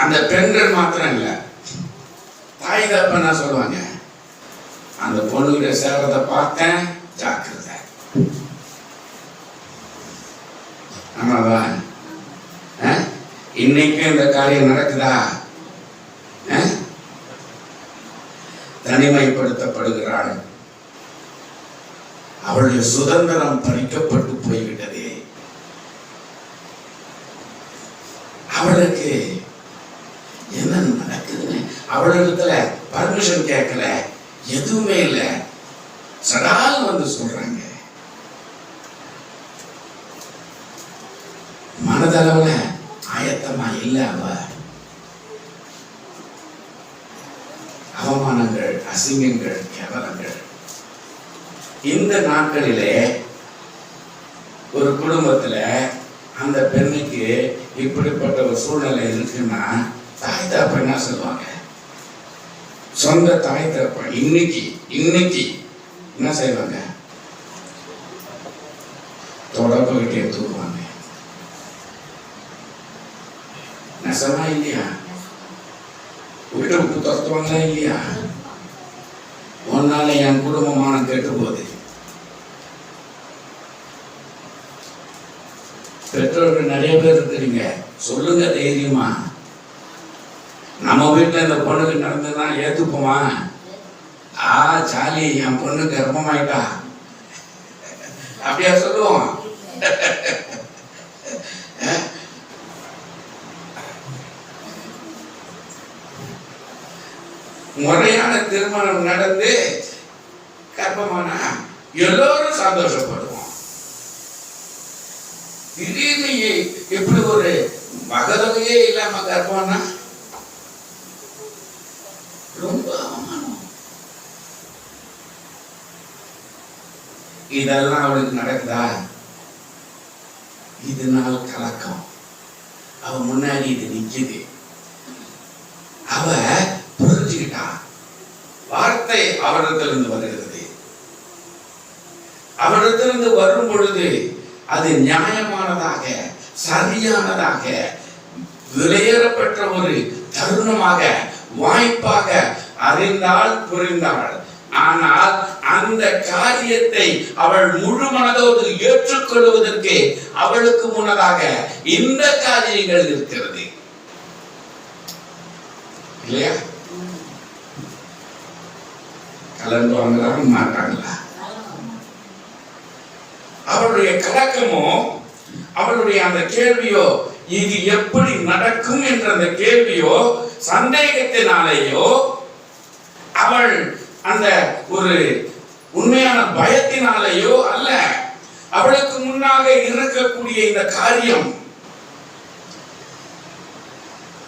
Speaker 1: அந்த பெண்கள் மாத்திரம் இல்ல, தாய் தப்ப சொல்லுவாங்க, அந்த பொண்ணுகிட்ட சேர்றத பார்த்தேன், ஜாக்கிரதை. ஆமாவா? இன்னைக்கு இந்த காரியம் நடக்குதா? தனிமைப்படுத்தப்படுகிறாள். அவளுடைய சுதந்திரம் பறிக்கப்பட்டு போய்விட்டது. அவளுக்கு என்ன நடக்குதுன்னு அவளிடத்துல பர்மிஷன் கேட்கல, எதுவுமே இல்லை, சடால் வந்து சொல்றாங்க. மனதளவுல ஆயத்தமா இல்ல. அவமானங்கள், அசிங்கங்கள், கேவலங்கள். இந்த நாட்களிலே ஒரு குடும்பத்துல அந்த பெண்ணுக்கு இப்படிப்பட்ட ஒரு சூழ்நிலை இருக்குன்னா தாய் தகப்பன் என்ன சொல்லுவாங்க? சொந்த தாய் தகப்பன் இன்னைக்கு என்ன செய்வாங்க? தொடர்புகிட்டே தூக்குவாங்க. நெசமா இல்லையா? வீட்டை விட்டு துரத்துவாங்களா இல்லையா? ஒன்னால என் குடும்பமான கெட்டு போகுது, பெற்றோர்கள் நிறைய பேர் இருக்கிறீங்க, சொல்லுங்க தைரியமா. நம்ம வீட்டில் இந்த பொண்ணுக்கு நடந்ததுன்னா ஏத்துப்போமா? சாலி என் பொண்ணு கர்ப்பமாயிட்டா அப்படியா சொல்லுவோம்? முறையான திருமணம் நடந்து கர்ப்பமானா எல்லோரும் சந்தோஷப்படுவோம். திடீர்னு எப்படி ஒரு மகதவையே இல்லாம கர்ப்பம்னா ரொம்ப அவமானம். இதெல்லாம் அவளுக்கு நடக்குதா? இதனால் கலக்கம். அவ முன்னாடி இது நிக்குது. அவ புரிஞ்சுக்கிட்டா. வார்த்தை அவரிடத்திலிருந்து வருகிறது. அவரிடத்திலிருந்து வரும் பொழுது அது நியாயமானதாக, சரியானதாக, விலையேறப்பட்ட ஒரு தருணமாக, வாய்ப்பாக அறிந்தாள், புரிந்தாள். ஆனால் அந்த காரியத்தை அவள் முழு மனதோடு ஏற்றுக்கொள்வதற்கு அவளுக்கு முன்னதாக இந்த காரியங்கள் இருக்கிறது இல்லையா? கலந்து வாங்கலாம் மாட்டாங்களா? அவளுடைய கலக்கமோ, அவளுடைய அந்த கேள்வியோ, இது எப்படி நடக்கும் என்ற அந்த கேள்வியோ, சந்தேகத்தினாலேயோ, அவள் அந்த ஒரு உண்மையான பயத்தினாலேயோ அல்ல. அவளுக்கு முன்னாக இருக்கக்கூடிய இந்த காரியம்.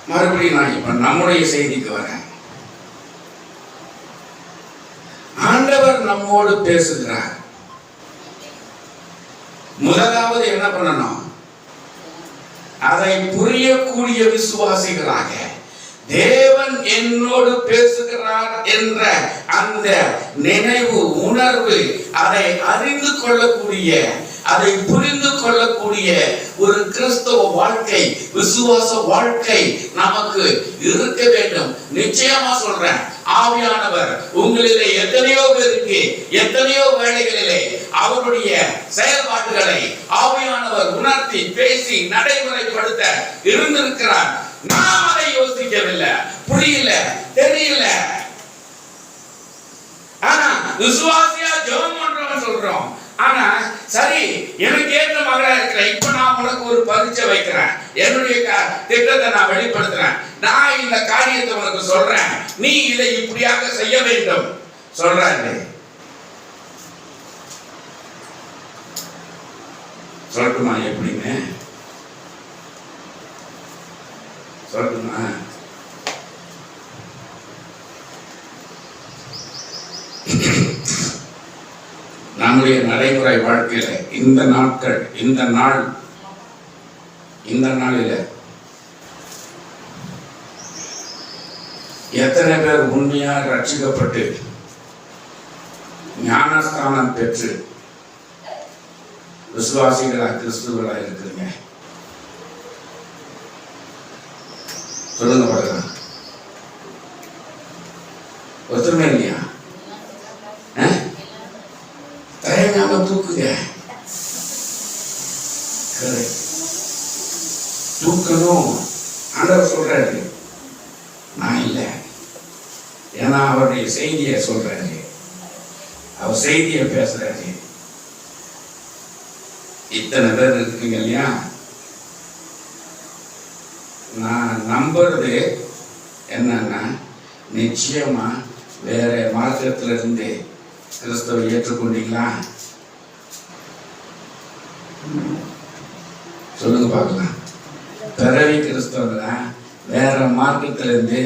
Speaker 1: மறுபடியும் நான் இப்ப நம்முடைய செய்திக்கு வரேன். ஆண்டவர் நம்மோடு பேசுகிறார். முதலாவது என்ன பண்ணணும்? அதை புரியக்கூடிய விசுவாசிகளாக, தேவன் என்னோடு பேசுகிறார் என்ற அந்த நினைவு, உணர்வு, அதை அறிந்து கொள்ளக்கூடிய, அதை புரிந்து கொள்ளக்கூடிய ஒரு கிறிஸ்தவ வாழ்க்கை, விசுவாச வாழ்க்கை நமக்கு இருக்க வேண்டும். நிச்சயமா சொல்றேன், ஆவியானவர் உங்களிலே எத்தனையோ பேருக்கு எத்தனையோ வேளைகளிலே அவருடைய செயல்பாடுகளை ஆவியானவர் உணர்த்தி பேசி நடைமுறைப்படுத்த இருந்திருக்கிறார். நாம் அதை யோசிக்கவில்லை, புரியல, தெரியல. ஆனா விசுவாசியா ஜெபம் பண்றோம் சொல்றோம். ஆனா சரி, எனக்கு ஏற்ற மகளா இருக்கிற, இப்ப நான் உனக்கு ஒரு பரீட்சை வைக்கிறேன், என்னுடைய திட்டத்தை நான் வெளிப்படுத்துறேன், நான் இந்த காரியத்தை உனக்கு சொல்றேன், நீ இதை இப்படியாக செய்ய வேண்டும் சொல்றாங்க. சொல்லட்டுமா? எப்படின்னு சொல்லட்டுமா? நம்முடைய நடைமுறை வாழ்க்கையில இந்த நாட்கள், இந்த நாளில எத்தனை பேர் உண்மையா ரட்சிக்கப்பட்டு ஞானஸ்தானம் பெற்று விசுவாசிகளா, கிறிஸ்துவர்களா இருக்குங்க? சொல்லுங்க பார்க்கலாம். ஒத்துமே இல்லையா? தயங்காம தூக்குங்க. தூக்கணும் ஆண்டவர் சொல்றாரு, நான் இல்லை. ஏன்னா அவருடைய செய்தியை சொல்றாரு, அவர் செய்தியை பேசுறாரு. இத்தனை பேர் இருக்குங்க இல்லையா? நான் நம்புறது என்னன்னா, நிச்சயமா வேற மார்க்கத்துல இருந்து கிறிஸ்தவ ஏற்றுக்கொண்டீங்களா? சொல்லுங்க பார்க்கலாம். பிறவி கிறிஸ்தவர்களா? வேற மார்க்கத்துல இருந்து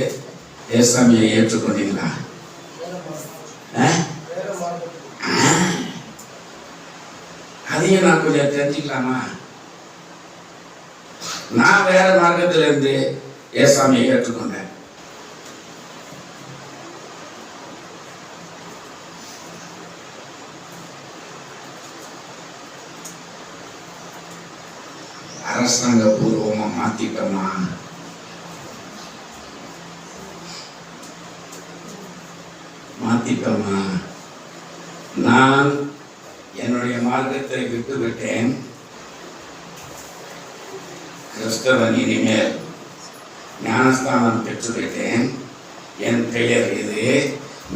Speaker 1: ஏசாமியை ஏற்றுக்கொண்டீங்களா? அதையும் நான் கொஞ்சம் தெரிஞ்சுக்கலாமா? நான் வேற மார்க்கத்துல இருந்து ஏசாமியை ஏற்றுக்கொண்டேன். அரசாங்க பூர்வமா மாத்திட்டோமா? நான் என்னுடைய மார்க்கத்தை விட்டு விட்டேன். கிறிஸ்தவன் இனிமேல் ஞானஸ்தானம் பெற்றுவிட்டேன், என் பெயர் இது,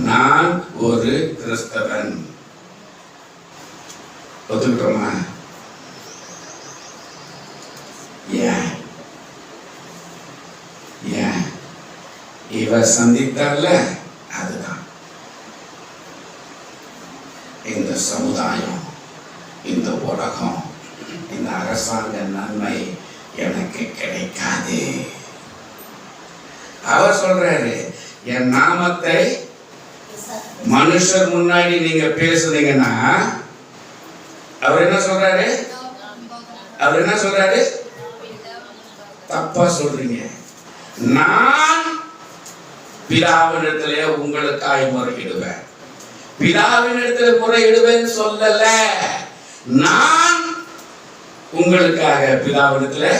Speaker 1: நான் ஒரு கிறிஸ்தவன். ஒத்துக்கிட்டோமா? ஏன் ஏன் இவ சந்தித்தால அதுதான். இந்த சமுதாயம், இந்த உலகம், இந்த அரசாங்க நன்மை எனக்கு கிடைக்காது. அவர் சொல்றாரு, என் நாமத்தை மனுஷர் முன்னாடி நீங்க பேசுறீங்கன்னா, அவர் என்ன சொல்றாரு? அவர் என்ன சொல்றாரு? தப்பா சொல்றீங்க. நான் பிதாவினிடத்திலே உங்களுக்காய் முறையிடுவேன். பிதாவினிடத்திலே முறையிடுவேன்னு சொல்லல, நான் உங்களுக்காக பிதாவினிடத்திலே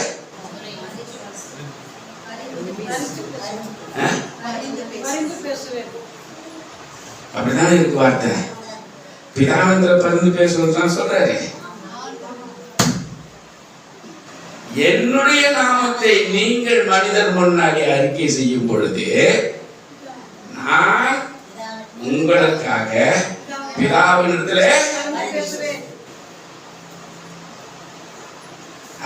Speaker 1: அப்படிதான் இருக்கு வார்த்தை. பிதாவினிடத்திலே பரிந்து பேசுவதுதான் சொல்றாரு. என்னுடைய நாமத்தை நீங்கள் மனிதர் முன்னாடி அறிக்கை செய்யும் பொழுது நான் உங்களுக்காக பிதாவினிடத்திலே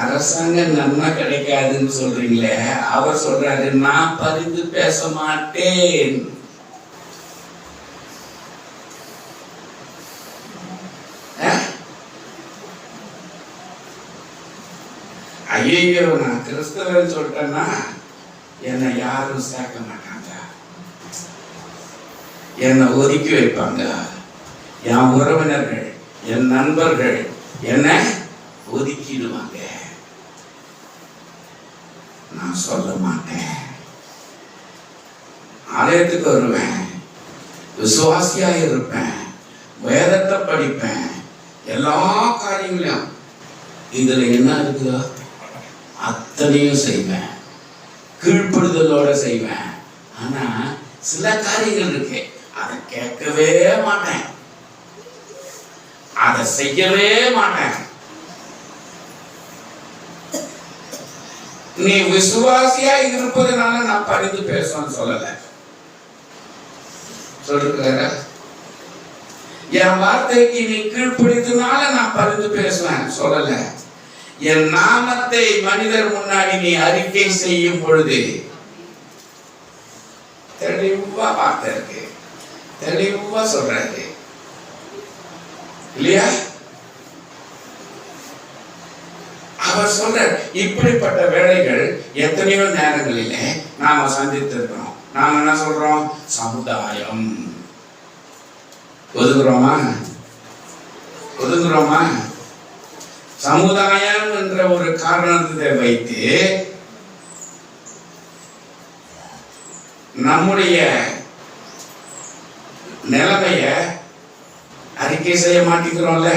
Speaker 1: அரசாங்க நன்மை கிடைக்காதுன்னு சொல்றீங்களே, அவர் சொல்றாரு, நான் பரிந்து பேச மாட்டேன். ஐயோ, நான் கிறிஸ்தவன் சொல்லிட்டேன்னா என்னை யாரும் சேர்க்க மாட்டாங்க, என்னை ஒதுக்கி வைப்பாங்க. என் உறவினர்கள், என் நண்பர்கள் என்னை ஒதுக்கிடுவாங்க. நான் சொல்ல மாட்டேன். ஆலயத்துக்கு வருவேன், விசுவாசியா இருப்பேன், வேதத்தை படிப்பேன், எல்லா காரியங்களையும் இதுல என்ன இருக்குதோ அத்தனையும் செய்வேன், கீழ்ப்படுதலோட செய்வேன். ஆனா சில காரியங்கள் இருக்கு, அதை கேட்கவே மாட்டேன், அதை செய்யவே மாட்டேன். நீ விசுவாசியா இருப்பதனால நான் பரிந்து பேசுவேன்னு சொல்லல. சொல்லிருக்கிற என் வார்த்தைக்கு நீ கீழ்ப்பிடித்தனால நான் பரிந்து பேசுவேன் சொல்லல. என் நாமத்தை மனிதர் முன்னாடி நீ அறிக்கை செய்யும் பொழுது தெளிவா வார்த்தை இருக்கு, தெளிவா சொல்றாரு இல்லையா? அவர் சொல்ற இப்படிப்பட்ட வேலைகள் எத்தனையோ நேரங்களிலே நாம சந்தித்திருக்கிறோம். நாம என்ன சொல்றோம்? சமுதாயம். ஒதுங்குறோமா? ஒதுங்குறோமா? சமுதாயம் என்ற ஒரு காரணத்தை வைத்து நம்முடைய நிலைமைய அறிக்கை செய்ய மாட்டேங்கிறோம்ல,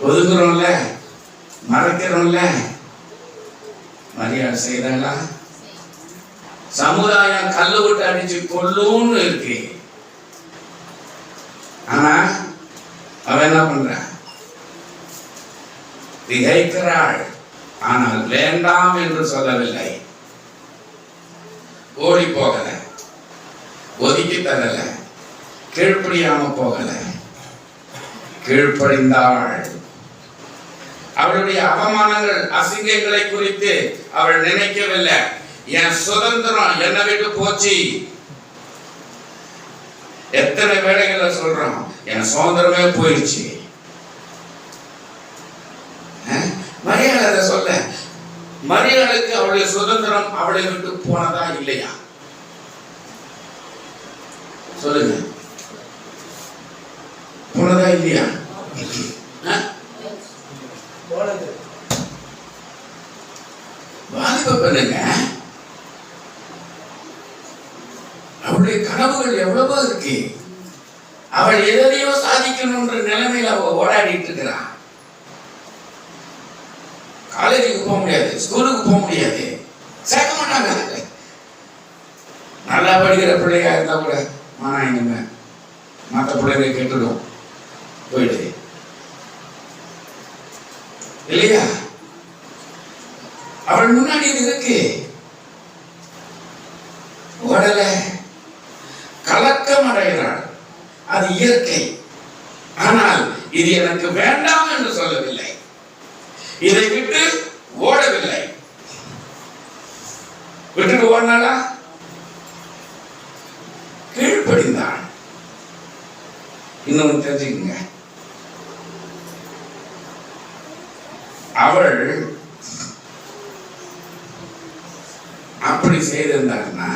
Speaker 1: ஒதுங்குறோம்ல, மறைக்கிறோம்ல. மரியாதை செய்யறாங்களா? சமுதாயம் கல்லு விட்டு அடிச்சு கொல்லும்னு இருக்கு. ஆனா அவன் என்ன பண்ற? திகைக்கிறாள், ஆனால் வேண்டாம் என்று சொல்லவில்லை. ஓடி போகல, ஒதுக்கி தரல, கீழ்ப்படியாம போகல, கீழ்ப்படிந்தாள். அவளுடைய அவமானங்கள், அசிங்கங்களை குறித்து அவள் நினைக்கவில்லை. என் சுதந்திரம் என்னை விட்டு போச்சு. எத்தனை வேளைகளை சொல்றோம், என் சுதந்திரமே போயிடுச்சு. மரியாதை சொல்ல, மரியாதைக்கு அவளுடைய சுதந்திரம் அவளை விட்டு போனதா இல்லையா? சொல்லுங்க, போனதா இல்லையா? வாலிப பெண்ணுங்க, அவளுடைய கனவுகள் எவ்வளவோ இருக்கு. அவள் எதையோ சாதிக்கணும்ன்ற நிலைமையில அவ ஓடாடிட்டு இருக்கிறான். காலேஜுக்கு போக முடியாது, ஸ்கூலுக்கு போக முடியாது, சேர்க்க மாட்டாங்க. நல்லா படிக்கிற பிள்ளையா இருந்தா கூட மானாங்க மற்ற பிள்ளைகளை கெட்டுடும் போயிடுது இல்லையா? அவள் முன்னாடி இது இருக்கு, ஓடல, கலக்கம் அடைகிறாள். அது இயற்கை. ஆனால் இது எனக்கு வேண்டாம் என்று சொல்லவில்லை, இதை விட்டு ஓடவில்லை. விட்டுட்டு ஓடினாளா? கீழ்ப்படிந்தான். இன்னொன்னு தெரிஞ்சுக்கங்க, அவள் அப்படி செய்திருந்தாருன்னா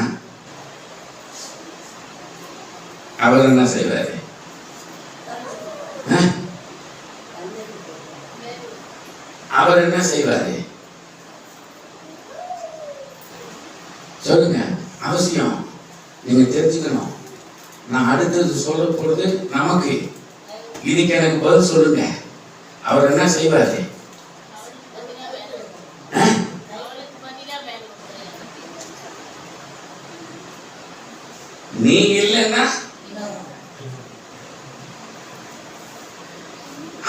Speaker 1: அவர் என்ன செய்வாரு? அவர் என்ன செய்வாரு சொல்லுங்க. அவசியம் நீங்க தெரிஞ்சுக்கணும். நான் அடுத்தது சொல்ல போறது நமக்கு. இதுக்கு எனக்கு பதில் சொல்லுங்க. அவர் என்ன செய்வாரு? நீ இல்லைன்னா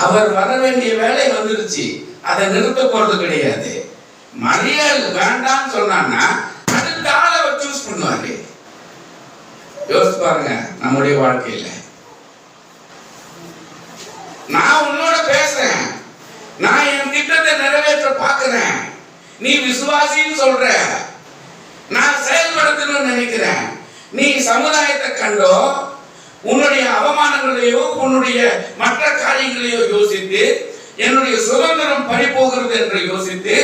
Speaker 1: அவர் வர வேண்டிய வேலை வந்துருச்சு, அதை நிறுத்த போறது கிடையாது. மரியாதை வேண்டாம்னு சொன்னான்னா அடுத்த ஆளை அவர் சூஸ் பண்ணுவாரு. யோசிச்சு பாருங்க, நம்முடைய வாழ்க்கையில நான் உன்னோட பேசுறேன், நான் என் திட்டத்தை நிறைவேற்ற பார்க்கிறேன், நீ விசுவாசின்னு சொல்ற, நான் செயல்படுத்தணும்னு நினைக்கிறேன். நீ சமுதாயத்தை கண்டோ உன்னுடைய அவமானங்களையோ உன்னுடைய மற்ற காரியங்களையோ யோசித்து என்னுடைய சுதந்திரம் பறிபோகிறது என்று யோசித்து,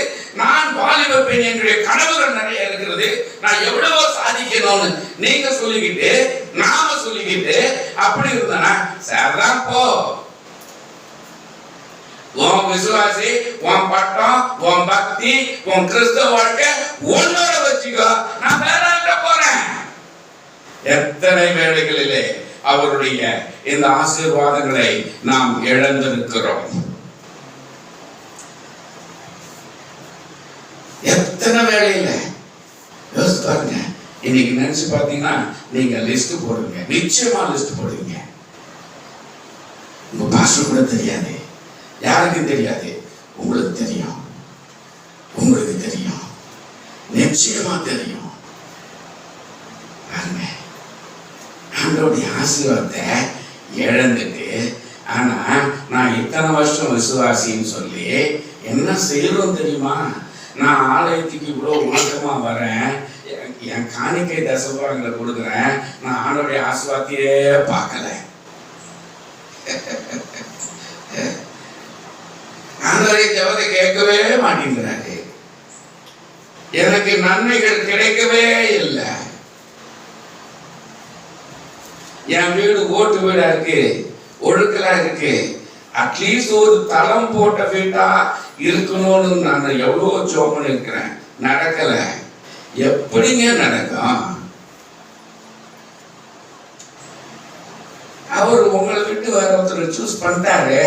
Speaker 1: நான் வாலிப பெண், என்னுடைய கனவுகள் நிறைய இருக்கிறது, நான் எவ்வளவோ சாதிக்கணும்னு நீங்க சொல்லிக்கிட்டு நாம சொல்லிக்கிட்டு அப்படி இருந்தா சரிதான் போ. உன் விசுவாசி, உன் பட்டம், உன் பக்தி, உன் கிறிஸ்தவ வாழ்க்கை உன்னோட வச்சுக்கோ, நான் வேற போறேன். எத்தனை வேளைகளிலே அவருடைய இந்த ஆசீர்வாதங்களை நாம் இழந்திருக்கிறோம். எத்தனை வேளையில யோசிச்சு பாருங்க. இன்னைக்கு நினைச்சு பார்த்தீங்கன்னா நீங்க லிஸ்ட் போடுங்க, நிச்சயமா லிஸ்ட் போடுவீங்க. உங்க பாஸ்டர் கூட தெரியாது, யாருக்கும் தெரியாது, உங்களுக்கு தெரியும், உங்களுக்கு தெரியும், நிச்சயமா தெரியும். ஆண்டவருடைய ஆசீர்வாதத்தை இழந்துட்டு, ஆனா நான் இத்தனை வருஷம் விசுவாசின்னு சொல்லி என்ன செய்யறோம் தெரியுமா? நான் ஆலயத்துக்கு இவ்வளவு உணக்கமா வரேன், என் காணிக்கை தசபாகங்களை கொடுக்குறேன், நான் ஆண்டவருடைய ஆசீர்வாதத்தையே பார்க்கல. ஆண்டவருடைய ஜெபத்தை கேட்கவே மாட்டேங்கிறாரு, எனக்கு நன்மைகள் கிடைக்கவே இல்லை. என் வீடு ஓட்டு வீடா இருக்கு, ஒழுக்கலா இருக்கு, அட்லீஸ்ட் ஒரு தளம் போட்ட வீட்டா இருக்கணும்னு நான் எவ்வளோ ஜோம் பண்ணிருக்கிறேன், நடக்கல. எப்படிங்க நடக்கும்? அவர் உங்களை விட்டு வேற ஒருத்தர் சூஸ் பண்ணிட்டாரு.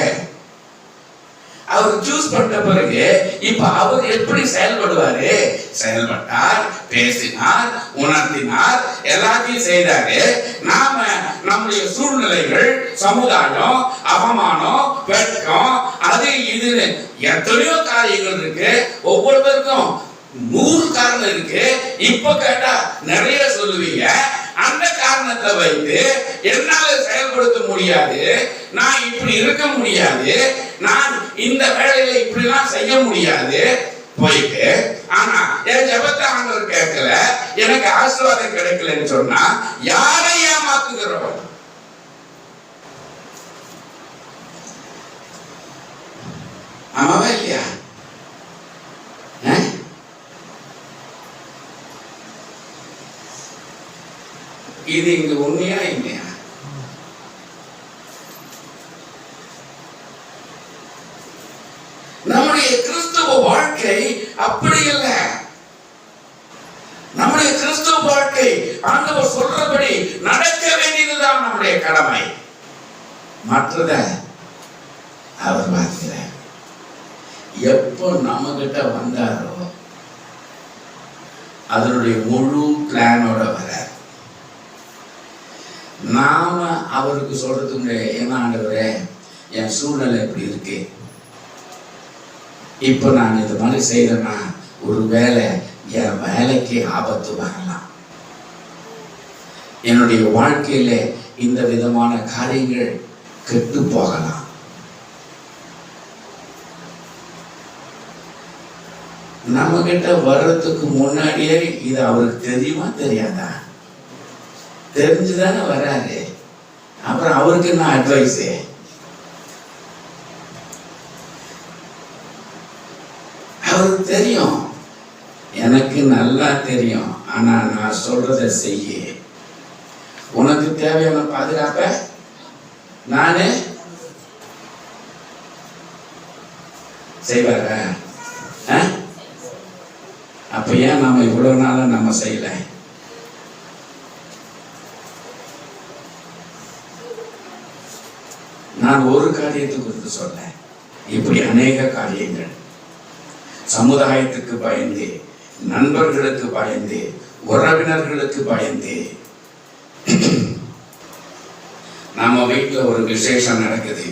Speaker 1: அவர் சூஸ் பண்ண பிறகு இப்ப அவர் எப்படி செயல்படுவாரு? செயல்பட்டார், பேசினார், உணர்த்தினார், எல்லாத்தையும் செய்தாரு. நாம நம்முடைய சூழ்நிலைகள், சமுதாயம், அவமானம், வெட்கம், அது இதுன்னு எத்தனையோ காரியங்கள் இருக்கு. ஒவ்வொருத்தருக்கும் 100 காரணம் இருக்கு. இப்ப கேட்டா நிறைய சொல்லுவீங்க. அந்த காரணத்தை வைத்து என்னால செயல்படுத்த முடியாது, நான் இப்படி இருக்க முடியாது, நான் இந்த வேலையில இப்படிலாம் செய்ய முடியாது போயிட்டு, ஆனா என் ஜெபத்தை ஆண்டவர் கேட்கல, எனக்கு ஆசீர்வாதம் கிடைக்கலன்னு சொன்னா யாரை ஏமாத்துகிறோம்? ஆமாவா இல்லையா? இது இங்க உண்மையா இல்லையா? நம்முடைய கிறிஸ்தவ வாழ்க்கை அப்படி இல்லை. நம்முடைய கிறிஸ்தவ வாழ்க்கை ஆண்டவர் சொல்றபடி நடக்க வேண்டியதுதான் நம்முடைய கடமை. மற்றத அவர் பார்க்கிறார். எப்போ நம்ம கிட்ட வந்தாரோ அதனுடைய முழு பிளானோட வர நாம அவருக்கு சொல்றதுக்கு என்ன, ஆண்டவரே என் சூழ்நிலை எப்படி இருக்கு, இப்ப நான் இது மாதிரி செய்யறேன்னா ஒருவேளை என் வேலைக்கு ஆபத்து வரலாம், என்னுடைய வாழ்க்கையில இந்த விதமான காரியங்கள் கெட்டு போகலாம். நம்ம கிட்ட வர்றதுக்கு முன்னாடியே இது அவருக்கு தெரியுமா தெரியாதா? தெரிஞ்சுதானே வராரு. அப்புறம் அவருக்கு என்ன அட்வைஸ்? அவருக்கு தெரியும், எனக்கு நல்லா தெரியும். ஆனா நான் சொல்றத செய்ய, உனக்கு தேவையான பாதுகாப்ப நானே செய்வார. அப்ப ஏன் நாம இவ்வளவு நாள நம்ம செய்யல? நான் ஒரு காரியத்தை குறித்து சொல்ல, இப்படி அநேக காரியங்கள் சமுதாயத்துக்கு பயந்து, நண்பர்களுக்கு பயந்து, உறவினர்களுக்கு பயந்து. நம்ம வீட்டில் ஒரு விசேஷம் நடக்குது,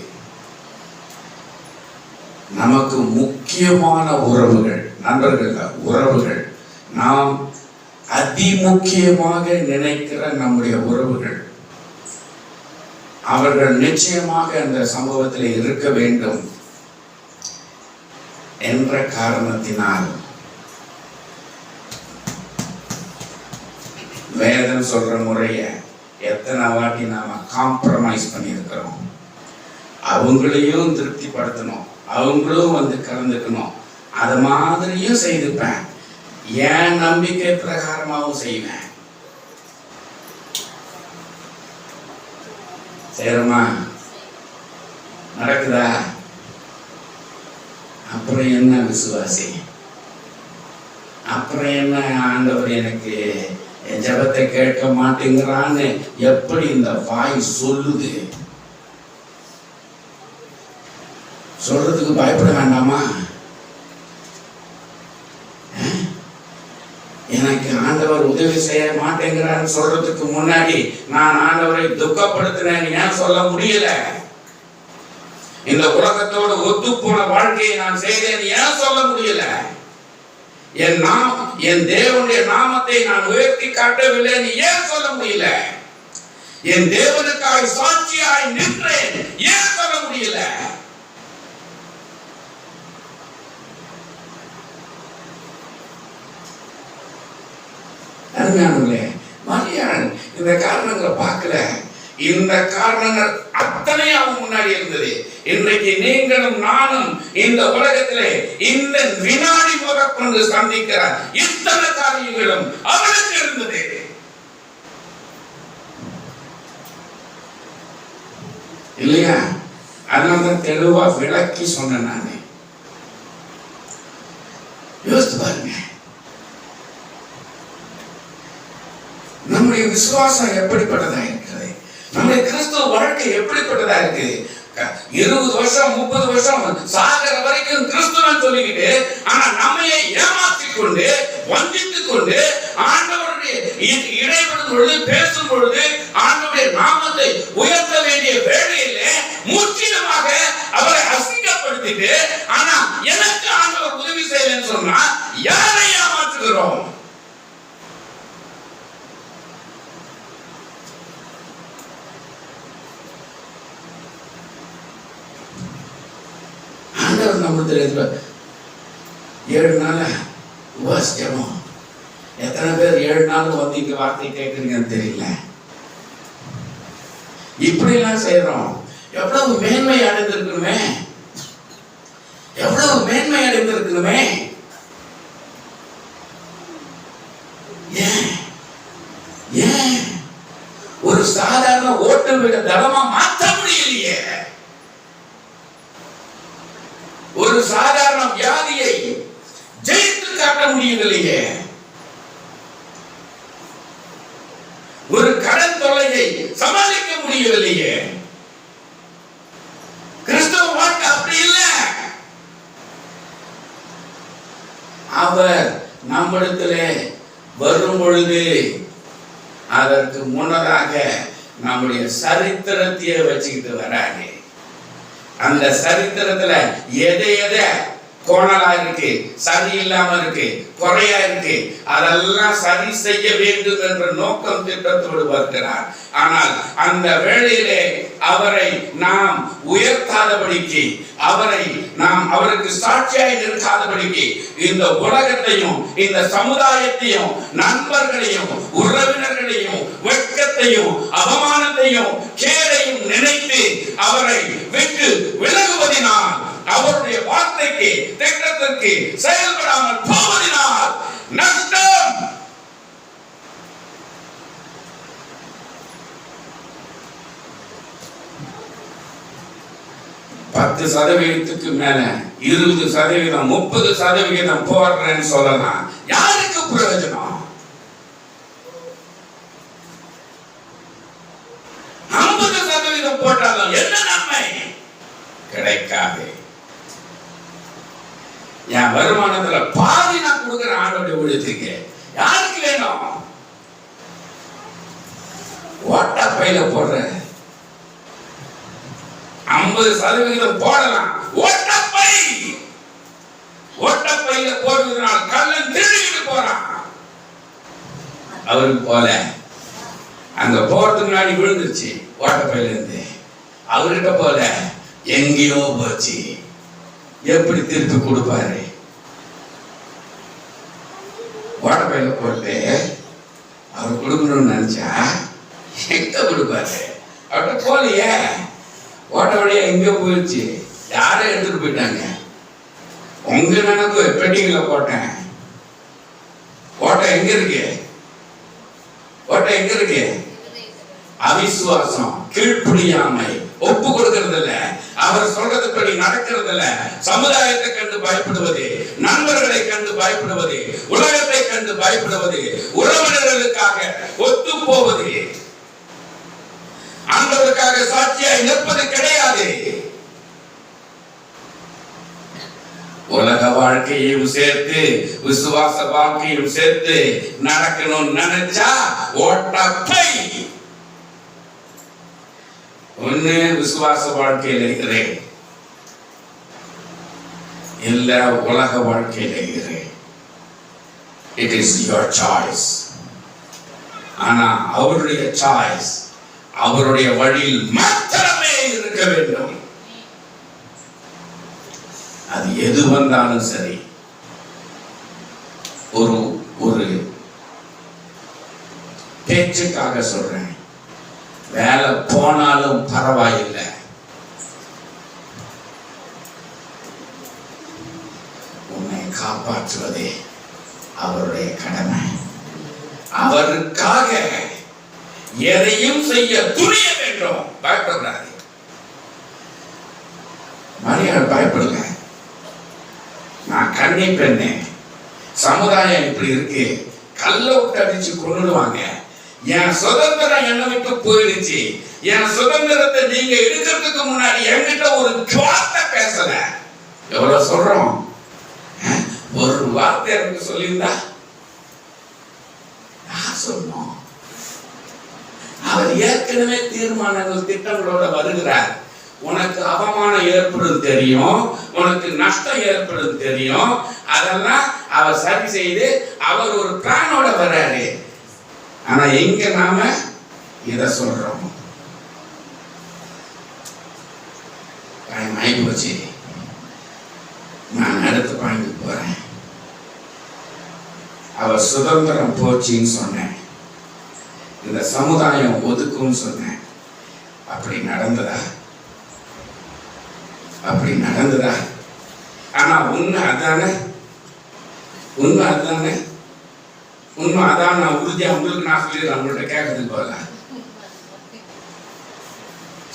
Speaker 1: நமக்கு முக்கியமான உறவுகள், நண்பர்கள் உறவுகள், நாம் அதிமுக்கியமாக நினைக்கிற நம்முடைய உறவுகள், அவர்கள் நிச்சயமாக அந்த சம்பவத்தில் இருக்க வேண்டும் என்ற காரணத்தினால் வேதம் சொல்ற முறைய எத்தனை வாட்டி நாம காம்ப்ரமைஸ் பண்ணியிருக்கிறோம். அவங்களையும் திருப்திப்படுத்தணும், அவங்களும் வந்து கலந்துக்கணும், அது மாதிரியும் செய்துப்பேன், என் நம்பிக்கை பிரகாரமாகவும் செய்வேன். சேரமா நடக்குதா? அப்புறம் என்ன விசுவாசி? அப்புறம் என்ன ஆண்டவர் எனக்கு ஜெபத்தை கேட்க மாட்டேங்கிறான்னு எப்படி இந்த வாய் சொல்லுது? சொல்றதுக்கு பயப்பட வேண்டாமா? எனக்கு ஆண்டவர் உதவி செய்ய மாட்டேங்கிறான்னு சொல்றதுக்கு முன்னாடி நான் ஆண்டவரை துக்கப்படுத்தினேன்னு ஏன் சொல்ல முடியல? இந்த உலகத்தோடு ஒத்து போன வாழ்க்கையை நான் செய்தேன் ஏன் சொல்ல முடியல? என் தேவனுடைய நாமத்தை நான் உயர்த்தி காட்டவில்லை ஏன் சொல்ல முடியல? என் தேவனுக்காய் சாட்சியாய் நின்றேன் ஏன் சொல்ல முடியல? அருமையானவர்களே, மரியாள் இந்த காரணங்களை பார்க்கல. இந்த காரணங்கள் அத்தனை அவன் முன்னாடி இருந்தது. இன்றைக்கு நீங்களும் நானும் இந்த உலகத்திலே இந்த வினாடி முதற்கொண்டு சந்திக்கிற இத்தனை காரியங்களும் அவனுக்கு இருந்தது. இல்லையா? அதனால தெளிவா விளக்கி சொன்னேன். நானே யோசித்து பாருங்க, நம்முடைய விசுவாசம் எப்படிப்பட்டதா இருக்கிறது? நம்முடைய கிறிஸ்துவ வாழ்க்கை எப்படிப்பட்டதா இருக்கு? 20 வருஷம் 30 வருஷம் சாகர வரைக்கும் கிறிஸ்துவன் சொல்லிக்கிட்டு, ஆனா நம்மையை ஏமாற்றிக் கொண்டு வஞ்சித்துக் கொண்டு ஆண்டவருடைய இடைப்படும் பொழுது, பேசும் பொழுது ஆண்டவருடைய நாமத்தை உயர்த்த வேண்டிய வேளையிலே முற்றிலுமாக அவரை அசிங்கப்படுத்திட்டு, ஆனா எனக்கு ஆண்டவர் உதவி செய்யலன்னு சொன்னா யாரை ஏமாற்றுகிறோம்? நம்மளுக்கு 7 நாள் உபவாசிக்கணும். எத்தனை பேர் 7 நாள் வந்து இங்க வார்த்தை கேட்குறீங்கன்னு தெரியல. இப்படி எல்லாம் செய்யறோம். எவ்வளவு மேன்மை அடைந்திருக்கணுமே, எவ்வளவு மேன்மை அடைந்திருக்கணுமே. ஏன் ஏன் ஒரு சாதாரண ஓட்டு விட தளமா மாற்ற முடியலையே? ஒரு சாதாரண வியாதியை ஜெயித்து காட்ட முடியவில்லையே? ஒரு கடன் தொல்லையை சமாளிக்க முடியவில்லையே? கிறிஸ்தவ வாழ்க்கை அப்படி இல்லை. அவர் நம்மிடத்திலே வரும் பொழுது அதற்கு முன்னதாக நம்முடைய சரித்திரத்தையே வச்சுக்கிட்டு வராங்க. அந்த சரித்திரத்துல எதை கோணலா இருக்கு, சரி இல்லாம இருக்கு, குறையா இருக்கு, அதெல்லாம் சரி செய்ய வேண்டும் என்ற நோக்கம் திட்டத்தோடு வருகிறார். ஆனால் அந்த வேளையிலே அவரை நாம் உயர்த்தாதபடிக்கு, அவரை நாம் அவருக்கு சாட்சியாய் நிற்காதபடிக்கு இந்த உலகத்தையும் இந்த சமுதாயத்தையும் நண்பர்களையும் உறவினர்களையும் வெட்கத்தையும் அவமானத்தையும் கேடையும் நினைத்து அவரை விட்டு விலகுவதினால், அவருடைய வார்த்தைக்கு திட்டத்திற்கு செயல்படாமல் போவதினால் நஷ்டம். பத்து சதவீதத்துக்கு மேல 20%, 30% போடுறேன்னு சொல்லலாம். யாருக்கு பிரயோஜனம்? 50% போட்டாலும் என்ன நன்மை கிடைக்காது. என் வருமானத்துல பாதி நான் கொடுக்கிற ஆண்டோட ஊழியத்துக்கு யாருக்கு வேணும்? ஓட்ட பையில போடுற 50% போடலாம். ஓட்டப்பையில போடுவதனால் கள்ளன் திருடிட்டு போறான். அவருக்கு போல அங்க போறதுக்கு முன்னாடி விழுந்துருச்சு ஓட்டப்பையில இருந்து. அவர்கிட்ட போல எங்கேயோ போச்சு. எப்படி திருப்பி கொடுப்பாரு? ஓட்டப்பையில போட்டு அவர் கொடுக்கணும்னு நினைச்சா எங்க கொடுப்பாரு? அவர்கிட்ட போலையே, ஓட்ட வழியா எங்க போயிடுச்சு, யாரை எடுத்துட்டு போயிட்டாங்க. உங்க நினைப்பு பெட்டிங்கள போட்டேன். ஓட்டம் எங்க இருக்கு? ஓட்டம் எங்க இருக்கு? அவிசுவாசம், கீழ்ப்படியாமை, ஒப்பு கொடுக்கிறது இல்ல, அவர் சொல்றதுபடி நடக்கிறது இல்ல, சமுதாயத்தை கண்டு பயப்படுவது, நண்பர்களை கண்டு பயப்படுவது, உலகத்தை கண்டு பயப்படுவது, உறவினர்களுக்காக ஒத்து போவது, ஆண்டவருக்காக சாட்சியாய் நிற்பது கிடையாது. உலக வாழ்க்கையும் சேர்த்து விசுவாச வாழ்க்கையும் சேர்த்து நடக்கணும்னு நினைச்சா ஓட்டப்பை. ஒண்ணு விசுவாச வாழ்க்கையில இருக்கிறேன், இல்ல உலக வாழ்க்கையில இருக்கிறேன். It is your choice. ஆனா அவருடைய சாய்ஸ் அவருடைய வழியில் மாத்திரமே இருக்க வேண்டும். அது எது வந்தாலும் சரி. ஒரு பேச்சுக்காக சொல்றேன், வேலை போனாலும் பரவாயில்லை, உன்னை காப்பாற்றுவதே அவருடைய கடமை. அவருக்காக எதையும் செய்ய துணிய வேண்டும். பயப்படக்கூடாது. மரியாள் பயப்படல. நான் கண்ணி பெண்ணே, சமுதாயம் இப்படி இருக்கு, கல்ல விட்டு அடிச்சு கொண்டுடுவாங்க, என் சுதந்திரம் என்னை விட்டு போயிடுச்சு, என் சுதந்திரத்தை நீங்க எடுக்கிறதுக்கு முன்னாடி என்கிட்ட ஒரு வார்த்தை பேசல. எவ்வளவு சொல்றோம்? ஒரு வார்த்தை எனக்கு சொல்லியிருந்தா நான் சொன்னோம். அவர் ஏற்கனவே தீர்மானங்கள் திட்டங்களோட வருகிறார். உனக்கு அவமானம் ஏற்படும் தெரியும், உனக்கு நஷ்டம் ஏற்படும் தெரியும், அதெல்லாம் அவர் சரி செய்து அவர் ஒரு பிளானோட வர்றாரு. ஆனா எங்க நாம இத சொல்றோம்? ஆகி போச்சு, நான் அடுத்த பாயிண்ட் போறேன். அவர் சுதந்திரம் போச்சுன்னு சொன்னேன், இந்த சமுதாயம் ஒதுக்கும்னு சொன்னேன். அப்படி நடந்ததா? அப்படி நடந்ததா? ஆனா உண்மை அதானே, உண்மை அதானே, உண்மை அதான். நான் உறுதியா உங்களுக்கு நான் சொல்லிடுறேன், உங்கள்கிட்ட கேட்கறதுக்கு போல.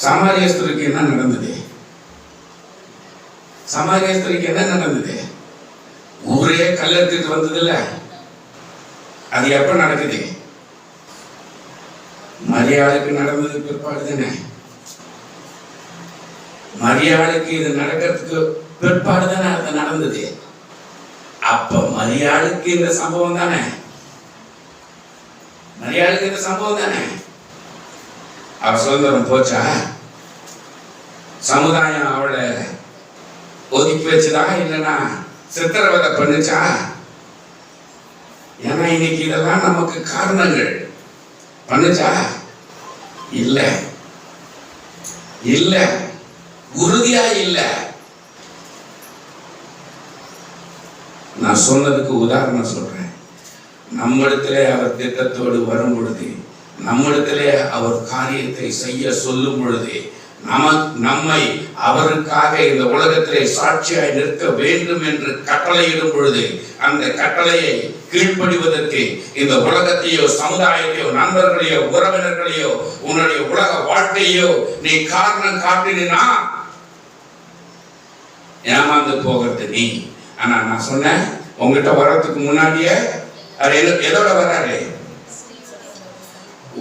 Speaker 1: சமாரியஸ்தருக்கு என்ன நடந்தது? சமாரியஸ்தருக்கு என்ன நடந்தது? ஊரே கல்லெடுத்துட்டு வந்தது இல்ல, அது எப்ப நடக்குது? மரியாளுக்கு நடந்தது பிற்பாடு தானே. மரியாளுக்கு இது நடக்கிறதுக்கு பிற்பாடு தானே அது நடந்தது. அப்ப மரியாளுக்கு இந்த சம்பவம் தானே, மரியாளுக்கு இந்த சம்பவம் தானே. அவ சுதந்திரம் போச்சா? சமுதாயம் அவளை ஒதுக்கி வச்சதா? இல்லைன்னா சித்திரவதை பண்ணுச்சா? ஏன்னா இன்னைக்கு இதெல்லாம் நமக்கு காரணங்கள். பண்ணுச்சா? இல்ல இல்ல, உறுதியா இல்ல. நான் சொன்னதுக்கு உதாரணம் சொல்றேன். நம்மிடத்திலே அவர் திட்டத்தோடு வரும் பொழுது, நம்மிடத்திலே அவர் காரியத்தை செய்ய சொல்லும் பொழுது, நம்மை அவருக்காக இந்த உலகத்திலே சாட்சியாய் நிற்க வேண்டும் என்று கட்டளையிடும் பொழுது, அந்த கட்டளையை கீழ்ப்படிவதற்கு இந்த உலகத்தையோ சமுதாயத்தையோ நண்பர்களையோ உறவினர்களையோ உன்னுடைய உலக வாழ்க்கையோ நீ காரணம் காட்டினா ஏமாந்து போகிறது நீ. ஆனா நான் சொன்னேன், உங்ககிட்ட வர்றதுக்கு முன்னாடியே எதோட வராரு?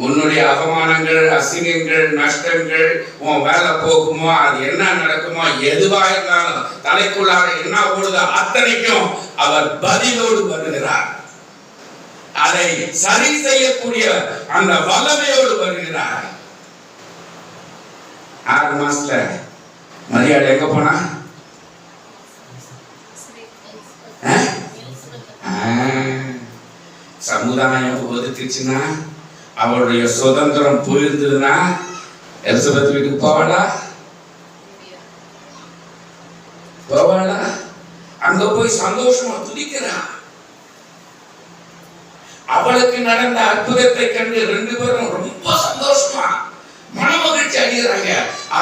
Speaker 1: உன்னுடைய அவமானங்கள், அசிங்கங்கள், நஷ்டங்கள், உன் வேலை போகுமோ, அது என்ன நடக்குமோ, எதுவா இருந்தாலும் தலைக்குள்ளார என்ன ஓடுதோ அத்தனைக்கும் அவர் பதிலோடு வருகிறார். அதை சரி செய்யக்கூடிய அந்த வல்லமையோடு வருகிறார். 6 மாசத்துல மரியாதை எங்க போனா? சமுதாயம் ஒதுக்குச்சுன்னா, அவருடைய சுதந்திரம் போயிருந்ததுன்னா எலிசபெத் வீட்டுக்கு போவாளா? போவாளா? அங்க போய் சந்தோஷமா துதிக்கிறா. அவளுக்கு நடந்த அற்புதத்தை கண்டு 2 பேரும் ரொம்ப சந்தோஷமா மனமகிழ்ச்சி அடைகிறாங்க.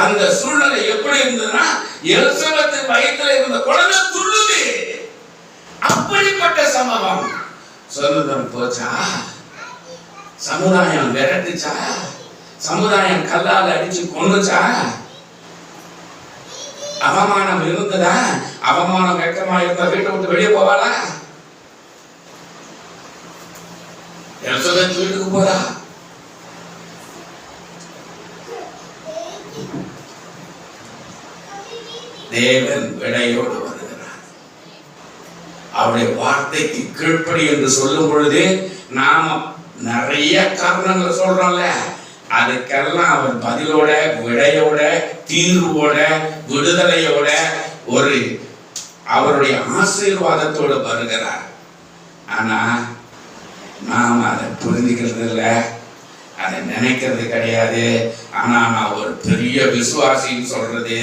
Speaker 1: அந்த சூழ்நிலை எப்படி இருந்ததுன்னா, எலிசபெத் வயித்துல இருந்த குழந்தை துள்ளுது. அப்படிப்பட்ட சம்பவம். சுதந்திரம் போச்சா? சமுதாயம் விரட்டுச்சா? சமுதாயம் கல்லால் அடிச்சு கொன்னுச்சா? அவமானம் இருந்ததா? அவமானம் வெக்கமா இருந்த வீட்டை விட்டு வெளியே போவாளா? எலிசபெத் வீட்டுக்கு போறா. தேவன் விடையோடு வருகிறார். அவருடைய வார்த்தைக்கு கீழ்ப்படி என்று சொல்லும் பொழுது நாம நிறைய காரணங்களை சொல்றோம்ல, அதுக்கெல்லாம் அவர் பதிலோட, விடையோட, தீர்வோட, விடுதலையோட, ஒரு அவருடைய ஆசீர்வாதத்தோடு வருகிறார். ஆனா நாம் அதை புரிஞ்சுக்கிறது இல்லை, அதை நினைக்கிறது கிடையாது. ஆனா நான் ஒரு பெரிய விசுவாசின்னு சொல்றது,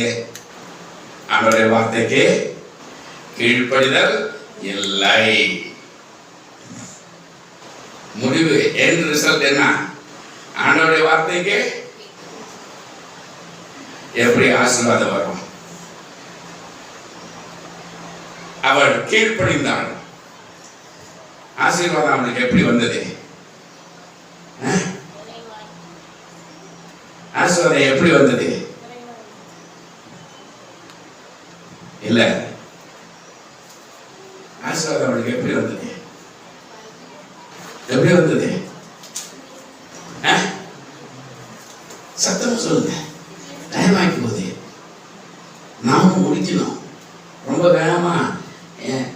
Speaker 1: அவருடைய வார்த்தைக்கு கீழ்ப்படிதல் இல்லை. முடிவு என் ரிசல்ட் என்ன? ஆண்டவருடைய வார்த்தைக்கு எப்படி ஆசீர்வாதம் வரும்? அவள் கீழ்ப்படிந்தாள். ஆசீர்வாதம் அவனுக்கு எப்படி வந்தது? ஆசீர்வாதம் எப்படி வந்தது? இல்ல, ஆசீர்வாதம் அவனுக்கு எப்படி வந்தது? எப்படி வந்தது? சத்தம் சொல்லுங்க. டைம் ஆகி போகுது. நாமும் முடிக்கணும். ரொம்ப வேகமா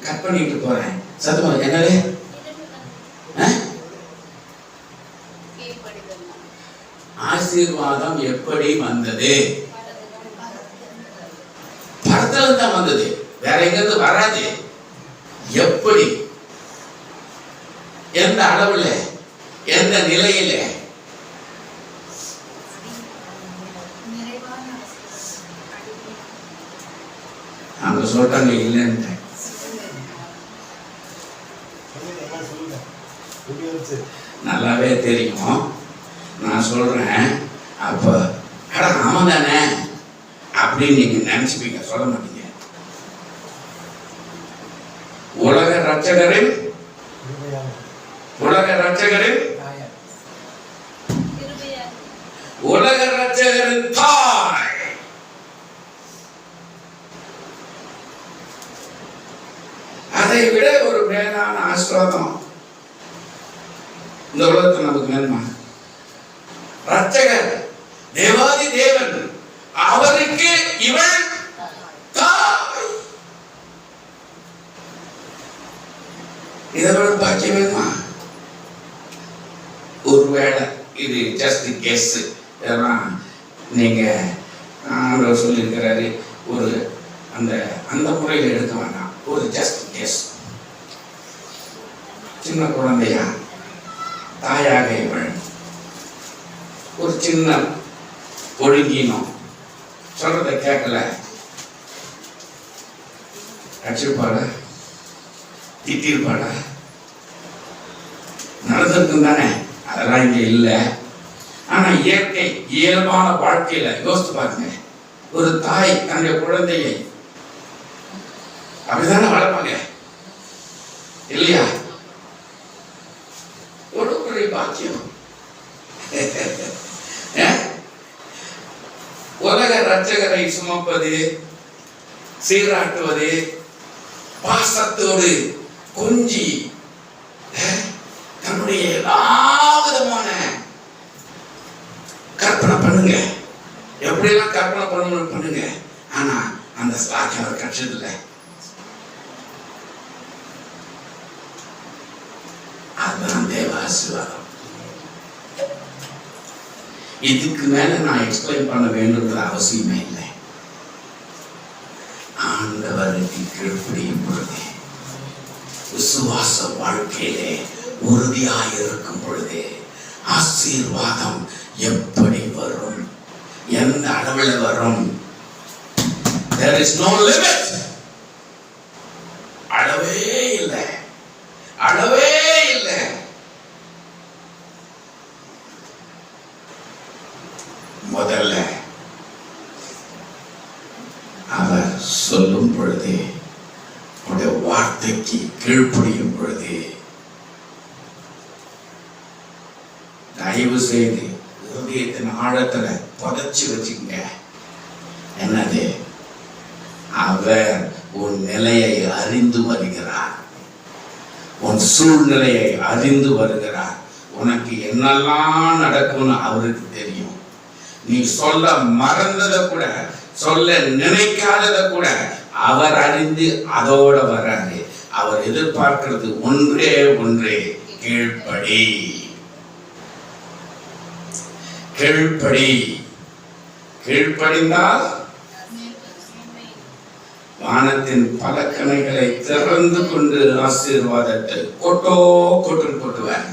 Speaker 1: கட் பண்ணிட்டு போறேன். சத்தமா என்னது? ஆசீர்வாதம் எப்படி வந்தது? பரத்துல தான் வந்தது, வேற எங்கிருந்து வராது. எப்படி, எந்த அளவுல, எந்த நிலையில? அவங்க சொல்றாங்க இல்லைன்னு. நல்லாவே தெரியும். நான் சொல்றேன், அப்ப அட ஆமா தானே அப்படின்னு நீங்க நினைச்சுப்பீங்க, சொல்ல மாட்டீங்க. உலக ரட்சகரின் உலக ரட்சகரின் தாய். அதை விட ஒரு மேலான ஆசீர்வாதம் இந்த உலகத்தில் நமக்கு வேணுமா? ரட்சகர், தேவாதி தேவன், அவருக்கு இவள் தாய். இதை விட பாக்கியம் வேணுமா? ஒருவேளை இது ஜஸ்ட் கெஸ், நீங்க சொல்லியிருக்கிறாரு, ஒரு அந்த அந்த முறையில் எடுக்க வேண்டாம். ஒரு ஜஸ்ட் கெஸ். சின்ன குழந்தையா தாயாக இவள் ஒரு சின்ன ஒழுங்கினோம், சொல்றதை கேட்கல, அடிச்சிருப்பாள, திட்டிருப்பாள, நடந்திருக்கும் தானே, அதெல்லாம் இங்க இல்லை. ஆனா இயற்கை இயல்பான வாழ்க்கையில யோசித்து பாருங்க, ஒரு தாய் தன்னுடைய குழந்தையை அப்படித்தானே வளர்ப்பாங்க இல்லையா? ஒரு பெரிய பாக்கியம். உலக ரட்சகரை சுமப்பது, சீராட்டுவது, பாசத்தோடு கொஞ்சி தன்னுடைய எல்லா விதமான கற்பனை பண்ணுங்க, எப்படியெல்லாம் கற்பனை பண்ணணும் பண்ணுங்க. ஆனா அந்த சாக்கியம் அவர் கற்றதில்லை. அதுதான் தேவ ஆசீர்வாதம். இதுக்கு மேல நான் எக்ஸ்பிளைன் பண்ண வேண்டும்ன்ற அவசியமே இல்லை. ஆண்டவருக்கு கீழ்ப்படியும் பொழுது, விசுவாச வாழ்க்கையிலே உறுதியாக இருக்கும் பொழுது ஆசீர்வாதம் எப்படி வரும், எந்த அளவில் வரும்? There is no limit. அளவே இல்லை, அளவே இல்லை. முதல்ல அவர் சொல்லும் பொழுது, அவருடைய வார்த்தைக்கு கீழ்ப்படியும் பொழுது, தயவு செய்து இதயத்தின் ஆழத்துல புதைச்சு வச்சுங்க. என்னது? அவர் உன் நிலையை அறிந்து வருகிறார், உன் சூழ்நிலையை அறிந்து வருகிறார். உனக்கு என்னெல்லாம் நடக்கும்னு அவருக்கு தெரியும். நீ சொல்ல மறந்ததை கூட, சொல்ல நினைக்காததை கூட அவர் அறிந்து அதோட வராது. அவர் எதிர்பார்க்கிறது ஒன்றே ஒன்றே, கீழ்ப்படி, கீழ்ப்படி. கீழ்ப்படிந்தால் வானத்தின் பல கணைகளை திறந்து கொண்டு ஆசீர்வாதத்தை கொட்டோ கொட்டு கொட்டுவார்.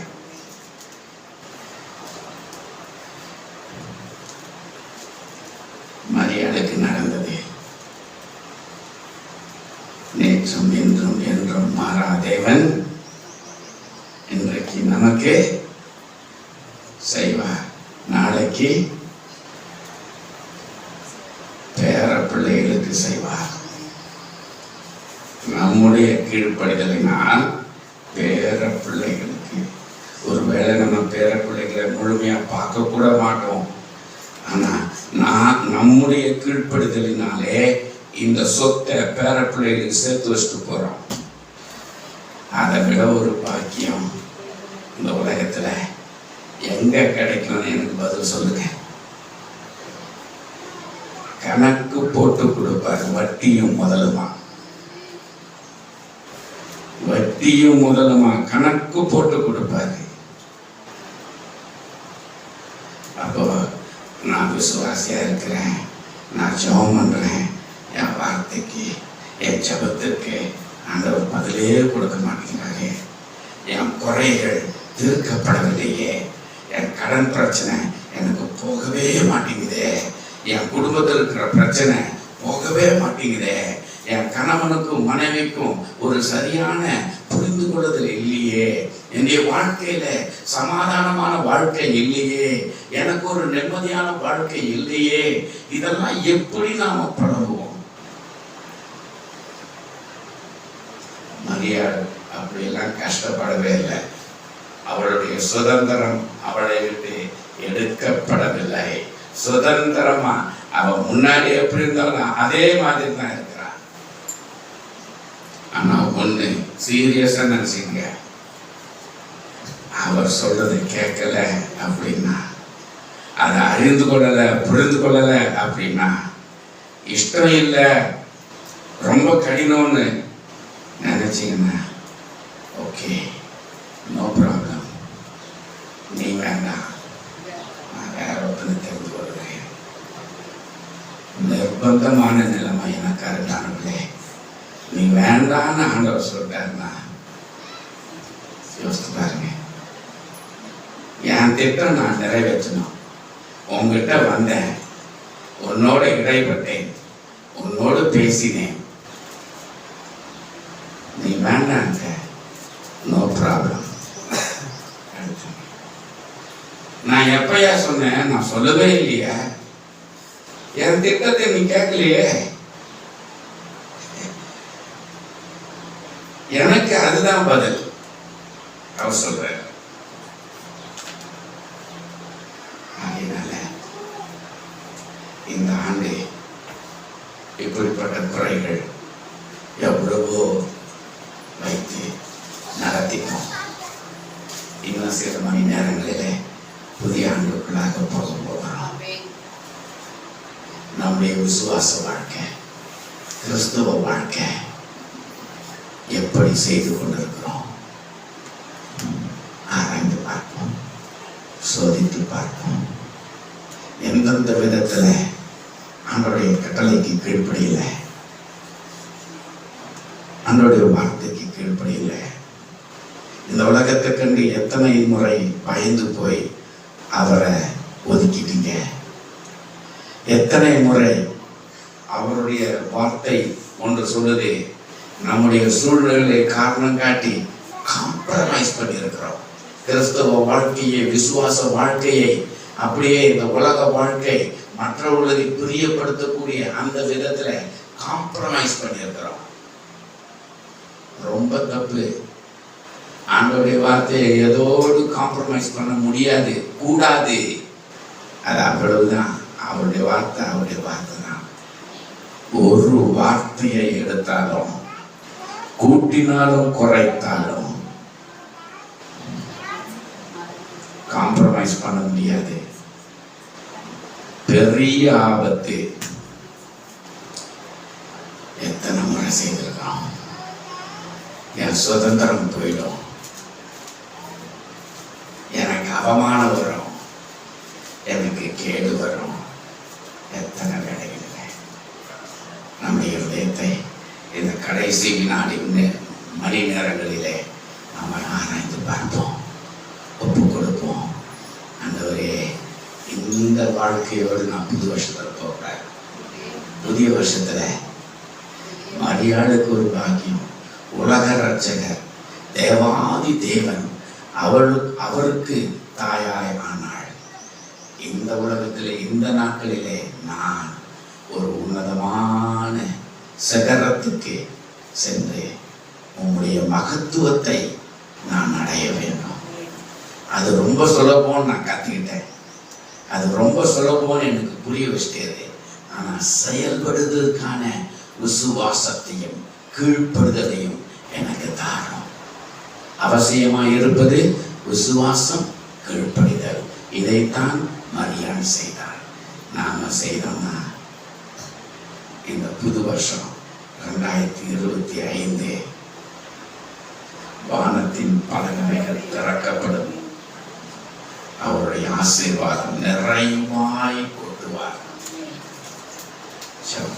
Speaker 1: மரியாதைக்கு நடந்தது. நேற்றும் இன்றும் என்றும் மாறா தேவன் இன்றைக்கு நமக்கு செய்வார். நாளைக்கு பேர பிள்ளைகளுக்கு செய்வார். நம்முடைய கீழ்ப்படிதலினால் பேர பிள்ளைகளுக்கு, ஒருவேளை நம்ம பேர பிள்ளைகளை முழுமையா பார்க்க கூட மாட்டோம். ஆனா நம்முடைய கீழ்ப்படிதலினாலே இந்த சொத்தை பேர பிள்ளைகளுக்கு சேர்த்து வச்சுட்டு போறோம். அதை விட ஒரு பாக்கியம் இந்த உலகத்துல எங்க கிடைக்கும்னு எனக்கு பதில் சொல்லுங்க. கணக்கு போட்டு கொடுப்பாரு, வட்டியும் முதலுமா, வட்டியும் முதலுமா கணக்கு போட்டு கொடுப்பாரு. அப்போ நான் விசுவாசியா இருக்கிறேன், நான் ஜெபம் பண்றேன், என் வார்த்தைக்கு என் ஜெபத்திற்கு ஆண்டவர் பதிலே கொடுக்க மாட்டேங்கிறாரு. என் குறைகள் தீர்க்கப்படவில்லையே, என் கடன் பிரச்சனை எனக்கு போகவே மாட்டேங்குதே, என் குடும்பத்தில் இருக்கிற பிரச்சனை போகவே மாட்டேங்குதே, என் கணவனுக்கும் மனைவிக்கும் ஒரு சரியான புரிந்து கொள்ளுதல் இல்லையே, என்னுடைய வாழ்க்கையில சமாதானமான வாழ்க்கை இல்லையே, எனக்கு ஒரு நிம்மதியான வாழ்க்கை இல்லையே, இதெல்லாம் எப்படி நாம பழகுவோம்? மரியாள் அப்படியெல்லாம் கஷ்டப்படவே இல்லை. அவளுடைய சுதந்திரம் அவளை விட்டு எடுக்கப்படவில்லை. சுதந்திரமா அவ முன்னாடி எப்படி இருந்தாலும் அதே மாதிரி தான் இருக்கிறான். ஆனா ஒண்ணு சீரியஸா நினைச்சீங்க, அவர் சொல்றது கேட்கல அப்படின்னா, அதை அறிந்து கொள்ளல புரிந்து கொள்ளல அப்படின்னா, இஷ்டம் இல்லை ரொம்ப கடினம்னு நினைச்சீங்கன்னா, ஓகே நோ ப்ராப்ளம், நீ வேண்டாம், நான் வேற ஒருத்தனை தெரிந்து கொள்கிறேன். நிர்பந்தமான நிலைமை எனக்கு அருகானவர்களே, நீ வேண்டான்னு ஆண்டவர் சொல்லிட்டாருன்னா யோசித்து பாருங்க. என் திட்டம் நான் நிறைவேற்றணும். உங்ககிட்ட வந்தேன், உன்னோட இடைப்பட்டேன், உன்னோடு பேசினேன், நீ வேண்டாங்க, நோ ப்ராப்ளம். நான் எப்பயா சொன்னேன்? நான் சொல்லவே இல்லையா? என் திட்டத்தை நீ கேட்கலையே. எனக்கு அதுதான் பதில். அவர் சொல்ற அதனால இந்த ஆண்டு இப்படிப்பட்ட குறைகள் எவ்வளவோ வைத்து நடத்தினோம். இன்னும் சில மணி நேரங்களிலே புதிய ஆண்டுக்குள்ளாக போக போகிறோம். நம்முடைய விசுவாச வாழ்க்கை, கிறிஸ்துவ வாழ்க்கை எப்படி செய்து கொண்டிருக்கிறோம்? ஆராய்ந்து பார்ப்போம், சோதித்து பார்ப்போம். எந்தெந்த விதத்துல ஆண்டோடைய கட்டளைக்கு கீழ்ப்படியில, ஆண்டோடைய வார்த்தைக்கு கீழ்ப்படியில, இந்த உலகத்தை கண்டு எத்தனை முறை பயந்து போய் அவரை ஒதுக்கிட்டீங்க? எத்தனை முறை அவருடைய வார்த்தை ஒன்று சொல்லுது, நம்முடைய சூழ்நிலைகளை காரணம் காட்டி காம்ப்ரமைஸ் பண்ணியிருக்கிறோம். கிறிஸ்தவ வாழ்க்கையை, விசுவாச வாழ்க்கையை, அப்படியே இந்த உலக வாழ்க்கை மற்றவர்களை பிரியப்படுத்தக்கூடிய அந்த விதத்துல காம்ப்ரமைஸ் பண்ணியிருக்கிறோம். ரொம்ப தப்பு. ஆண்டவருடைய வார்த்தையை எதோடு காம்ப்ரமைஸ் பண்ண முடியாது, கூடாது. அது அவ்வளவுதான். அவருடைய வார்த்தை அவருடைய வார்த்தை தான். ஒரு வார்த்தையை எடுத்தாலும், கூட்டினாலும் குறைத்தாலும் காம்ப்ரமைஸ் பண்ண முடியாது. பெரிய ஆபத்து. எத்தனை முறை செய்திருக்கோம்? என் சுதந்திரம் போயிடும், எனக்கு அவமானம் வரும், எனக்கு கேடு வரும். எத்தனை வேலைகள் நம்முடைய இதயத்தை இந்த கடைசி வினாடி மணி நேரங்களிலே நம்ம ஆராய்ந்து பார்ப்போம், ஒப்பு கொடுப்போம். ஆண்டவரே, இந்த வாழ்க்கையோடு நான் புது வருஷத்துல போகிறேன். புதிய வருஷத்துல மரியாளுக்கு ஒரு பாக்கியம், உலக ரட்சகர் தேவாதி தேவன் அவருக்கு தாயாய் ஆனாள். இந்த உலகத்திலே, இந்த நாட்களிலே நான் ஒரு உன்னதமான சிகரத்துக்கு சென்று உங்களுடைய மகத்துவத்தை நான் அடைய வேண்டும். அது ரொம்ப சுலபம்னு நான் கற்றுக்கிட்டேன். அது ரொம்ப சுலபம்னு எனக்கு புரிய வச்சிட்டது. ஆனால் செயல்படுவதற்கான விசுவாசத்தையும் கீழ்ப்படுதலையும் எனக்கு தாரும். அவசியமாக இருப்பது விசுவாசம், கீழ்ப்படிதல். இதைத்தான் மரியாள் செய்தார். நாம செய்தோம்னா இந்த புது வருஷம் 2025 வானத்தின் பலகணைகள் திறக்கப்படும். அவருடைய ஆசீர்வாதம் நிறைவாய் கொட்டுவார். சரி.